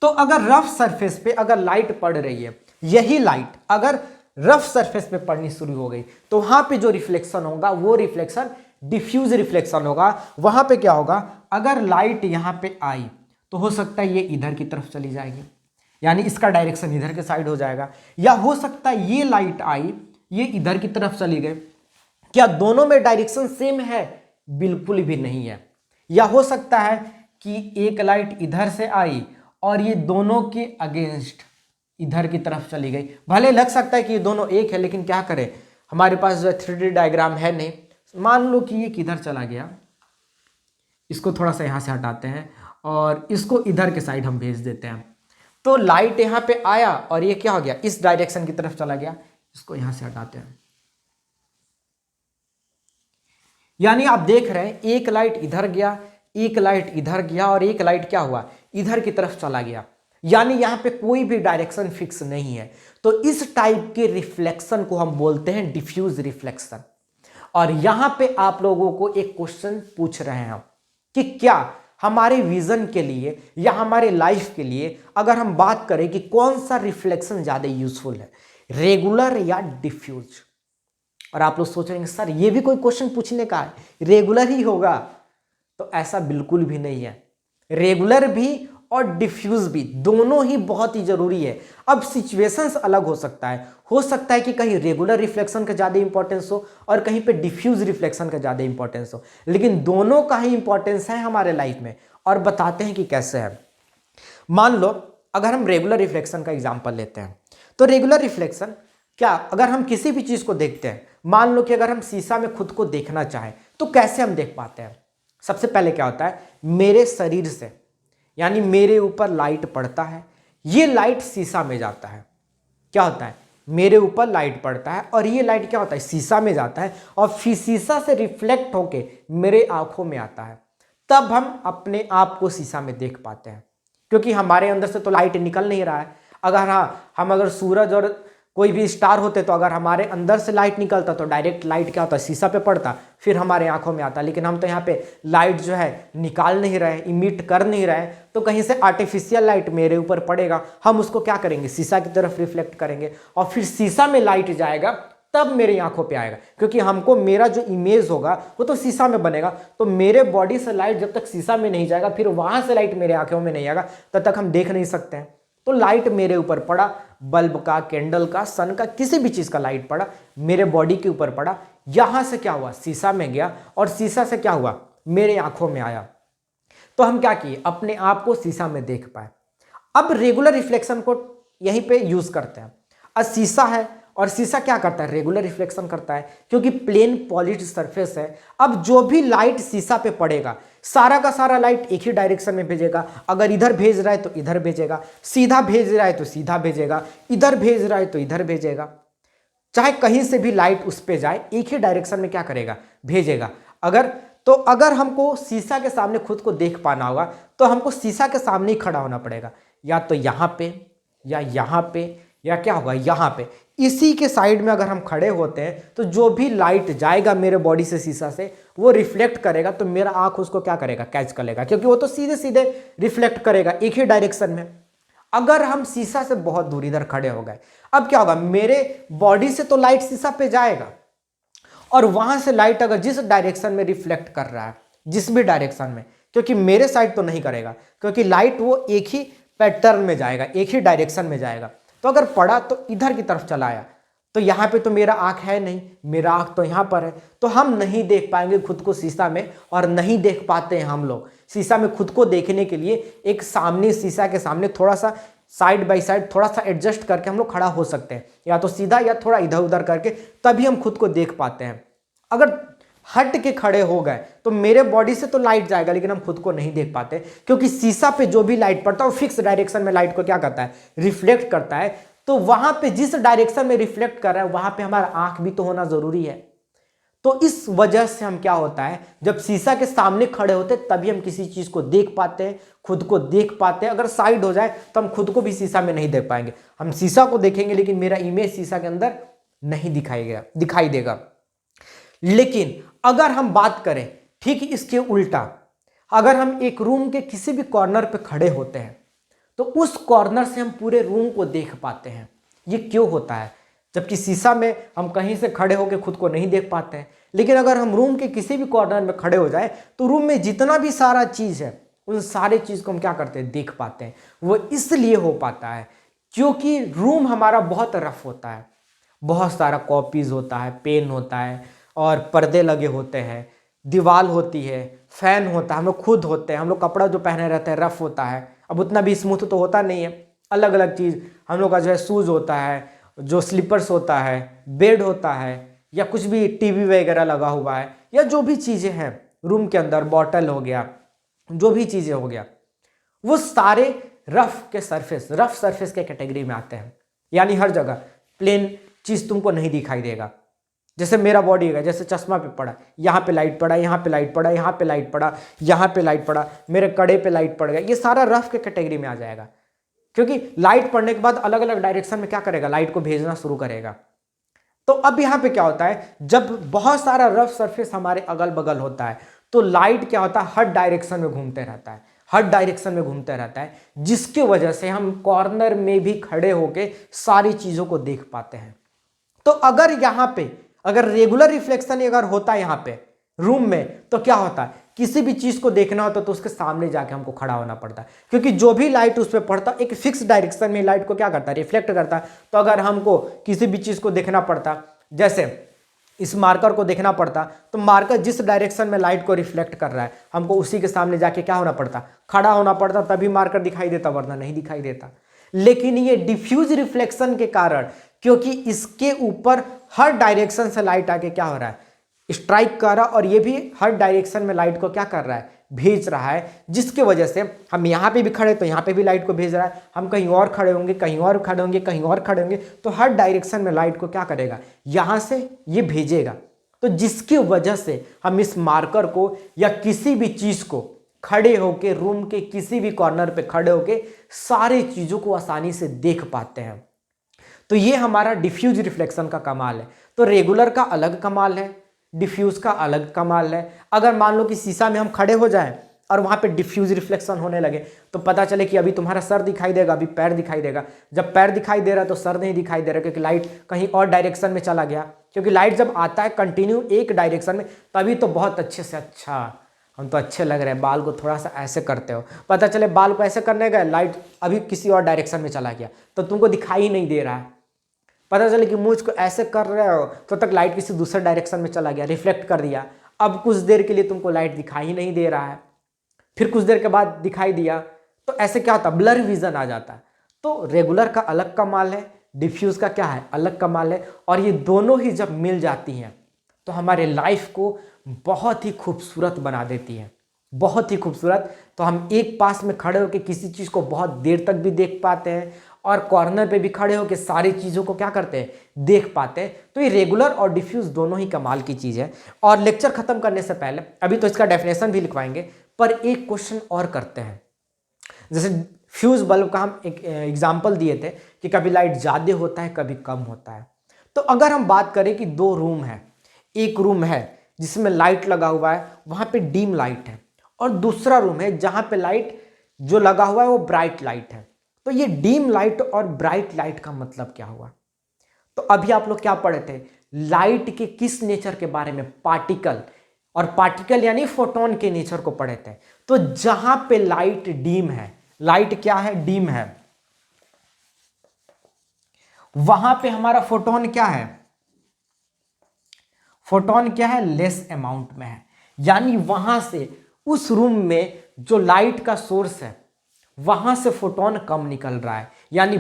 तो अगर रफ सरफेस पे अगर लाइट पड़ रही है, यही लाइट अगर रफ सरफेस पे पड़नी शुरू हो गई, तो वहां पे जो रिफ्लेक्शन होगा वो रिफ्लेक्शन डिफ्यूज रिफ्लेक्शन होगा। वहां पे क्या होगा, अगर लाइट यहां पे आई तो हो सकता है ये इधर की तरफ चली जाएगी, यानी इसका डायरेक्शन इधर के साइड हो जाएगा। या हो सकता है ये लाइट आई, ये इधर की तरफ चली गई। क्या दोनों में डायरेक्शन सेम है, बिल्कुल भी नहीं है। या हो सकता है कि एक लाइट इधर से आई और ये दोनों के अगेंस्ट इधर की तरफ चली गई। भले लग सकता है कि ये दोनों एक है, लेकिन क्या करें, हमारे पास जो 3D डायग्राम है नहीं। मान लो कि ये किधर चला गया, इसको थोड़ा सा यहाँ से हटाते हैं और इसको इधर के साइड हम भेज देते हैं। तो लाइट यहाँ पे आया और ये क्या हो गया, इस डायरेक्शन की तरफ चला गया। इसको यहाँ से हटाते हैं। यानी आप देख रहे हैं एक लाइट इधर गया, एक लाइट इधर गया और एक लाइट क्या हुआ, इधर की तरफ चला गया। यानी यहां पे कोई भी डायरेक्शन फिक्स नहीं है। तो इस टाइप के रिफ्लेक्शन को हम बोलते हैं डिफ्यूज रिफ्लेक्शन। और यहां पे आप लोगों को एक क्वेश्चन पूछ रहे हैं कि क्या हमारे विजन के लिए या हमारे लाइफ के लिए अगर हम बात करें कि कौन सा रिफ्लेक्शन ज्यादा यूजफुल है, रेगुलर या डिफ्यूज। और आप लोग सोच रहे हैं सर ये भी कोई क्वेश्चन पूछने का है, रेगुलर ही होगा। तो ऐसा बिल्कुल भी नहीं है। रेगुलर भी और डिफ्यूज भी दोनों ही बहुत ही जरूरी है। अब सिचुएशंस अलग हो सकता है कि कहीं रेगुलर रिफ्लेक्शन का ज़्यादा इंपॉर्टेंस हो और कहीं पे डिफ्यूज रिफ्लेक्शन का ज़्यादा इंपॉर्टेंस हो, लेकिन दोनों का ही इंपॉर्टेंस है हमारे लाइफ में। और बताते हैं कि कैसे है। मान लो अगर हम रेगुलर रिफ्लेक्शन का एग्जाम्पल लेते हैं, तो रेगुलर रिफ्लेक्शन क्या, अगर हम किसी भी चीज़ को देखते हैं, मान लो कि अगर हम शीशा में खुद को देखना चाहें तो कैसे हम देख पाते हैं। सबसे पहले क्या होता है, मेरे शरीर से यानी मेरे ऊपर लाइट पड़ता है, ये लाइट शीशा में जाता है। क्या होता है, मेरे ऊपर लाइट पड़ता है और ये लाइट क्या होता है, शीशा में जाता है और फिर शीशा से रिफ्लेक्ट होके मेरे आंखों में आता है। तब हम अपने आप को शीशा में देख पाते हैं, क्योंकि हमारे अंदर से तो लाइट निकल नहीं रहा है। अगर हाँ, हम अगर सूरज और कोई भी स्टार होते तो अगर हमारे अंदर से लाइट निकलता तो डायरेक्ट लाइट क्या होता, शीशा पे पड़ता, फिर हमारे आंखों में आता। लेकिन हम तो यहाँ पे लाइट जो है निकाल नहीं रहे, इमिट कर नहीं रहे, तो कहीं से आर्टिफिशियल लाइट मेरे ऊपर पड़ेगा, हम उसको क्या करेंगे, शीशा की तरफ रिफ्लेक्ट करेंगे और फिर शीशा में लाइट जाएगा तब मेरी आंखों पे आएगा। क्योंकि हमको मेरा जो इमेज होगा वो तो शीशा में बनेगा, तो मेरे बॉडी से लाइट जब तक शीशा में नहीं जाएगा, फिर वहां से लाइट मेरे आंखों में नहीं आएगा, तब तक हम देख नहीं सकते हैं। तो लाइट मेरे ऊपर पड़ा, बल्ब का, कैंडल का, सन का, किसी भी चीज का लाइट पड़ा, मेरे बॉडी के ऊपर पड़ा, यहां से क्या हुआ, शीशा में गया और शीशा से क्या हुआ, मेरे आंखों में आया। तो हम क्या किए, अपने आप को शीशा में देख पाए। अब रेगुलर रिफ्लेक्शन को यहीं पे यूज करते हैं। अब शीशा है और शीशा क्या करता है, रेगुलर रिफ्लेक्शन करता है, क्योंकि प्लेन पॉलिश्ड सरफेस है। अब जो भी लाइट शीशा पे पड़ेगा, सारा का सारा लाइट एक ही डायरेक्शन में भेजेगा। अगर इधर भेज रहा है तो इधर भेजेगा, सीधा भेज रहा है तो सीधा भेजेगा, इधर भेज रहा है तो इधर भेजेगा। चाहे कहीं से भी लाइट उस पे जाए, एक ही डायरेक्शन में क्या करेगा, भेजेगा। अगर तो अगर हमको शीशा के सामने खुद को देख पाना होगा तो हमको शीशा के सामने ही खड़ा होना पड़ेगा, या तो यहाँ पे या यहाँ पे या क्या होगा यहाँ पे। इसी के साइड में अगर हम खड़े होते हैं तो जो भी लाइट जाएगा मेरे बॉडी से शीशा से वो रिफ्लेक्ट करेगा, तो मेरा आंख उसको क्या करेगा, कैच कर लेगा, क्योंकि वो तो सीधे सीधे रिफ्लेक्ट करेगा एक ही डायरेक्शन में। अगर हम शीशा से बहुत दूर इधर खड़े हो गए, अब क्या होगा, मेरे बॉडी से तो लाइट शीशा पे जाएगा और वहां से लाइट अगर जिस डायरेक्शन में रिफ्लेक्ट कर रहा है, जिस भी डायरेक्शन में, क्योंकि मेरे साइड तो नहीं करेगा, क्योंकि लाइट वो एक ही पैटर्न में जाएगा, एक ही डायरेक्शन में जाएगा। तो अगर पड़ा तो इधर की तरफ चला आया, तो यहाँ पे तो मेरा आँख है नहीं, मेरा आँख तो यहाँ पर है, तो हम नहीं देख पाएंगे खुद को शीशा में, और नहीं देख पाते हैं हम लोग। शीशा में खुद को देखने के लिए एक सामने, शीशा के सामने थोड़ा सा साइड बाय साइड थोड़ा सा एडजस्ट करके हम लोग खड़ा हो सकते हैं, या तो सीधा या थोड़ा इधर उधर करके, तभी हम खुद को देख पाते हैं। अगर हट के खड़े हो गए तो मेरे बॉडी से तो लाइट जाएगा लेकिन हम खुद को नहीं देख पाते, क्योंकि शीशा पे जो भी लाइट पड़ता है वो फिक्स डायरेक्शन में लाइट को क्या करता है, रिफ्लेक्ट करता है। तो वहां पे जिस डायरेक्शन में रिफ्लेक्ट कर रहा है वहां पे हमारा आंख भी तो होना जरूरी है। तो इस वजह से हम क्या होता है, जब शीशा के सामने खड़े होते हैं तभी हम किसी चीज को देख पाते हैं, खुद को देख पाते हैं। अगर साइड हो जाए तो हम खुद को भी शीशा में नहीं देख पाएंगे। हम शीशा को देखेंगे लेकिन मेरा इमेज शीशा के अंदर नहीं दिखाई देगा। लेकिन अगर हम बात करें ठीक इसके उल्टा, अगर हम एक रूम के किसी भी कॉर्नर पे खड़े होते हैं तो उस कॉर्नर से हम पूरे रूम को देख पाते हैं। ये क्यों होता है? जबकि शीशा में हम कहीं से खड़े होकर खुद को नहीं देख पाते हैं, लेकिन अगर हम रूम के किसी भी कॉर्नर में खड़े हो जाए तो रूम में जितना भी सारा चीज़ है उन सारे चीज़ को हम क्या करते हैं, देख पाते हैं। वो इसलिए हो पाता है क्योंकि रूम हमारा बहुत रफ होता है, बहुत सारा कॉपीज़ होता है, पेन होता है और पर्दे लगे होते हैं, दीवार होती है, फैन होता है, हम लोग खुद होते हैं, हम लोग कपड़ा जो पहने रहते हैं रफ होता है, अब उतना भी स्मूथ तो होता नहीं है, अलग अलग चीज़ हम लोग का जो है, शूज़ होता है, जो स्लीपर्स होता है, बेड होता है, या कुछ भी टीवी वगैरह लगा हुआ है, या जो भी चीज़ें हैं रूम के अंदर, बॉटल हो गया, जो भी चीज़ें हो गया, वो सारे रफ सरफेस के कैटेगरी में आते हैं। यानी हर जगह प्लेन चीज़ तुमको नहीं दिखाई देगा। जैसे मेरा बॉडी है, जैसे चश्मा पे पड़ा, यहाँ पे लाइट पड़ा, यहाँ पे लाइट पड़ा, यहाँ पे लाइट पड़ा, यहाँ पे लाइट पड़ा, मेरे कड़े पे लाइट पड़ गया, ये सारा रफ के कैटेगरी में आ जाएगा। क्योंकि लाइट पड़ने के बाद अलग अलग डायरेक्शन में क्या करेगा, लाइट को भेजना शुरू करेगा। तो अब यहाँ पे क्या होता है, जब बहुत सारा रफ सरफेस हमारे अगल बगल होता है तो लाइट क्या होता है, हर डायरेक्शन में घूमते रहता है, हर डायरेक्शन में घूमते रहता है, जिसकी वजह से हम कॉर्नर में भी खड़े होके सारी चीज़ों को देख पाते हैं। तो अगर यहाँ पे अगर रेगुलर रिफ्लेक्शन अगर होता है यहाँ पे रूम में, तो क्या होता है, किसी भी चीज को देखना होता तो उसके सामने जाके हमको खड़ा होना पड़ता है, क्योंकि जो भी लाइट उस पर पड़ता एक फिक्स डायरेक्शन में लाइट को क्या करता है, रिफ्लेक्ट करता है। तो अगर हमको किसी भी चीज को देखना पड़ता, जैसे इस मार्कर को देखना पड़ता, तो मार्कर जिस डायरेक्शन में लाइट को रिफ्लेक्ट कर रहा है हमको उसी के सामने जाके क्या होना पड़ता, खड़ा होना पड़ता, तभी मार्कर दिखाई देता, वरना नहीं दिखाई देता। लेकिन ये डिफ्यूज रिफ्लेक्शन के कारण, क्योंकि इसके ऊपर हर डायरेक्शन से लाइट आके क्या हो रहा है, स्ट्राइक कर रहा है, और ये भी हर डायरेक्शन में लाइट को क्या कर रहा है, भेज रहा है, जिसके वजह से हम यहाँ पे भी खड़े तो यहाँ पे भी लाइट को भेज रहा है, हम कहीं और खड़े होंगे, कहीं और खड़े होंगे, कहीं और खड़े होंगे, तो हर डायरेक्शन में लाइट को क्या करेगा, यहाँ से ये भेजेगा। तो जिसकी वजह से हम इस मार्कर को या किसी भी चीज़ को खड़े होके, रूम के किसी भी कॉर्नर पे खड़े होके सारी चीज़ों को आसानी से देख पाते हैं। तो ये हमारा डिफ्यूज रिफ्लेक्शन का कमाल है। तो रेगुलर का अलग कमाल है, डिफ्यूज का अलग कमाल है। अगर मान लो कि शीशा में हम खड़े हो जाएं और वहाँ पे डिफ्यूज रिफ्लेक्शन होने लगे तो पता चले कि अभी तुम्हारा सर दिखाई देगा, अभी पैर दिखाई देगा। जब पैर दिखाई दे रहा है तो सर नहीं दिखाई दे रहा, क्योंकि लाइट कहीं और डायरेक्शन में चला गया। क्योंकि लाइट जब आता है कंटिन्यू एक डायरेक्शन में, तभी तो बहुत अच्छे से, अच्छा हम तो अच्छे लग रहे हैं, बाल को थोड़ा सा ऐसे करते हो, पता चले बाल को ऐसे करने गए, लाइट अभी किसी और डायरेक्शन में चला गया तो तुमको दिखाई नहीं दे रहा है। पता चले कि मुझ को ऐसे कर रहे हो तो तक लाइट किसी दूसरे डायरेक्शन में चला गया, रिफ्लेक्ट कर दिया। अब कुछ देर के लिए तुमको लाइट दिखाई नहीं दे रहा है, फिर कुछ देर के बाद दिखाई दिया, तो ऐसे क्या होता है, ब्लर विजन आ जाता है। तो रेगुलर का अलग कमाल है, डिफ्यूज का क्या है, अलग कमाल है। और ये दोनों ही जब मिल जाती हैं तो हमारे लाइफ को बहुत ही खूबसूरत बना देती है, बहुत ही खूबसूरत। तो हम एक पास में खड़े होकर किसी चीज़ को बहुत देर तक भी देख पाते हैं और कॉर्नर पे भी खड़े होकर सारी चीज़ों को क्या करते हैं, देख पाते हैं। तो ये रेगुलर और डिफ्यूज दोनों ही कमाल की चीज़ है। और लेक्चर खत्म करने से पहले अभी तो इसका डेफिनेशन भी लिखवाएंगे, पर एक क्वेश्चन और करते हैं। जैसे फ्यूज बल्ब का हम एक एग्जाम्पल दिए थे कि कभी लाइट ज़्यादा होता है, कभी कम होता है। तो अगर हम बात करें कि दो रूम है, एक रूम है जिसमें लाइट लगा हुआ है, वहाँ पे डीम लाइट है, और दूसरा रूम है जहाँ पे लाइट जो लगा हुआ है वो ब्राइट लाइट है। तो ये डीम लाइट और ब्राइट लाइट का मतलब क्या हुआ? तो अभी आप लोग क्या पढ़े थे, लाइट के किस नेचर के बारे में, पार्टिकल, और पार्टिकल यानी फोटोन के नेचर को पढ़े थे। तो जहां पे लाइट डीम है, लाइट क्या है, डीम है, वहां पे हमारा फोटोन क्या है, फोटोन क्या है, लेस अमाउंट में है। यानी वहां से उस रूम में जो लाइट का सोर्स है वहां से फोटोन कम निकल रहा है। यानी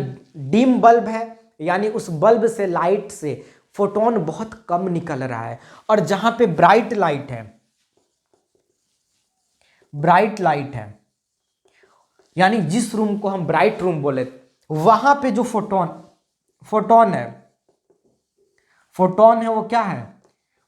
डीम बल्ब है, यानी उस बल्ब से, लाइट से फोटोन बहुत कम निकल रहा है। और जहां पे ब्राइट लाइट है, ब्राइट लाइट है, यानी जिस रूम को हम ब्राइट रूम बोले, वहां पे जो फोटोन है वो क्या है,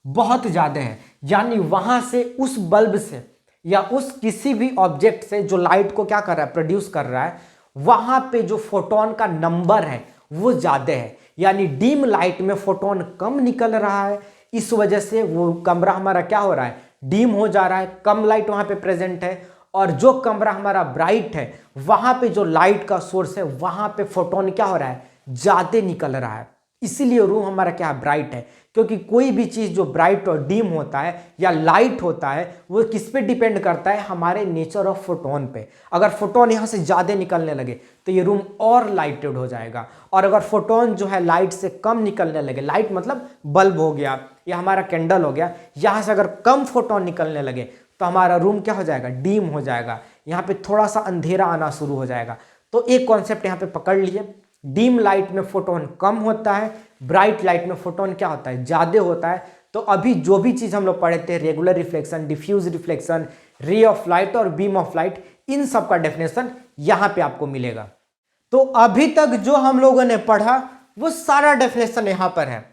बहुत ज्यादा है। यानी वहां से उस बल्ब से या उस किसी भी ऑब्जेक्ट से जो लाइट को क्या कर रहा है, प्रोड्यूस कर रहा है, वहां पे जो फोटोन का नंबर है वो ज्यादा है। यानी डीम लाइट में फोटोन कम निकल रहा है, इस वजह से वो कमरा हमारा क्या हो रहा है, डीम हो जा रहा है, कम लाइट वहां पे प्रेजेंट है। और जो कमरा हमारा ब्राइट है वहां पे जो लाइट का सोर्स है वहां पे फोटोन क्या हो रहा है, ज्यादा निकल रहा है। इसीलिए रूम हमारा क्या है, ब्राइट है। क्योंकि कोई भी चीज जो ब्राइट और डीम होता है या लाइट होता है वो किस पे डिपेंड करता है, हमारे नेचर ऑफ फोटोन पे। अगर फोटोन यहां से ज्यादा निकलने लगे तो ये रूम और लाइटेड हो जाएगा, और अगर फोटोन जो है लाइट से कम निकलने लगे, लाइट मतलब बल्ब हो गया या हमारा कैंडल हो गया, यहां से अगर कम फोटोन निकलने लगे तो हमारा रूम क्या हो जाएगा, डीम हो जाएगा, यहाँ पे थोड़ा सा अंधेरा आना शुरू हो जाएगा। तो एक कॉन्सेप्ट यहाँ पे पकड़ लिए, डीम लाइट में फोटोन कम होता है, ब्राइट लाइट में फोटोन क्या होता है, ज्यादा होता है। तो अभी जो भी चीज हम लोग पढ़े थे, regular reflection, diffuse reflection, ray of light और बीम ऑफ लाइट, इन सब का डेफिनेशन यहाँ पे आपको मिलेगा। तो अभी तक जो हम लोगों ने पढ़ा वो सारा डेफिनेशन यहाँ पर है।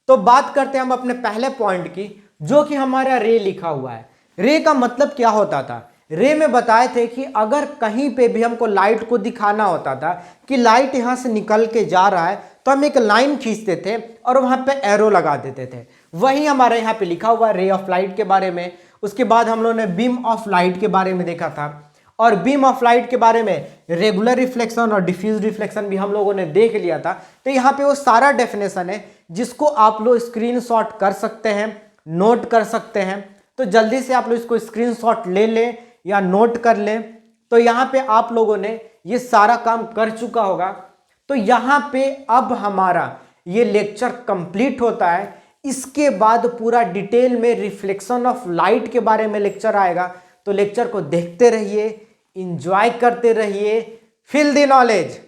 तो बात करते हैं हम अपने पहले पॉइंट की, जो कि हमारा रे लिखा हुआ है। रे का मतलब क्या होता था, रे में बताए थे कि अगर कहीं पे भी हमको लाइट को दिखाना होता था कि लाइट यहां से निकल के जा रहा है, तो हम एक लाइन खींचते थे और वहां पे एरो लगा देते थे। वही हमारे यहाँ पे लिखा हुआ रे ऑफ लाइट के बारे में। उसके बाद हम लोगों ने बीम ऑफ लाइट के बारे में देखा था, और बीम ऑफ लाइट के बारे में रेगुलर रिफ्लेक्शन और डिफ्यूज रिफ्लेक्शन भी हम लोगों ने देख लिया था। तो यहाँ पे वो सारा डेफिनेशन है जिसको आप लोग स्क्रीनशॉट कर सकते हैं, नोट कर सकते हैं। तो जल्दी से आप लोग इसको स्क्रीनशॉट ले लें या नोट कर लें। तो यहाँ पे आप लोगों ने ये सारा काम कर चुका होगा। तो यहाँ पे अब हमारा ये लेक्चर कंप्लीट होता है। इसके बाद पूरा डिटेल में रिफ्लेक्शन ऑफ लाइट के बारे में लेक्चर आएगा। तो लेक्चर को देखते रहिए, इंजॉय करते रहिए, फील द नॉलेज।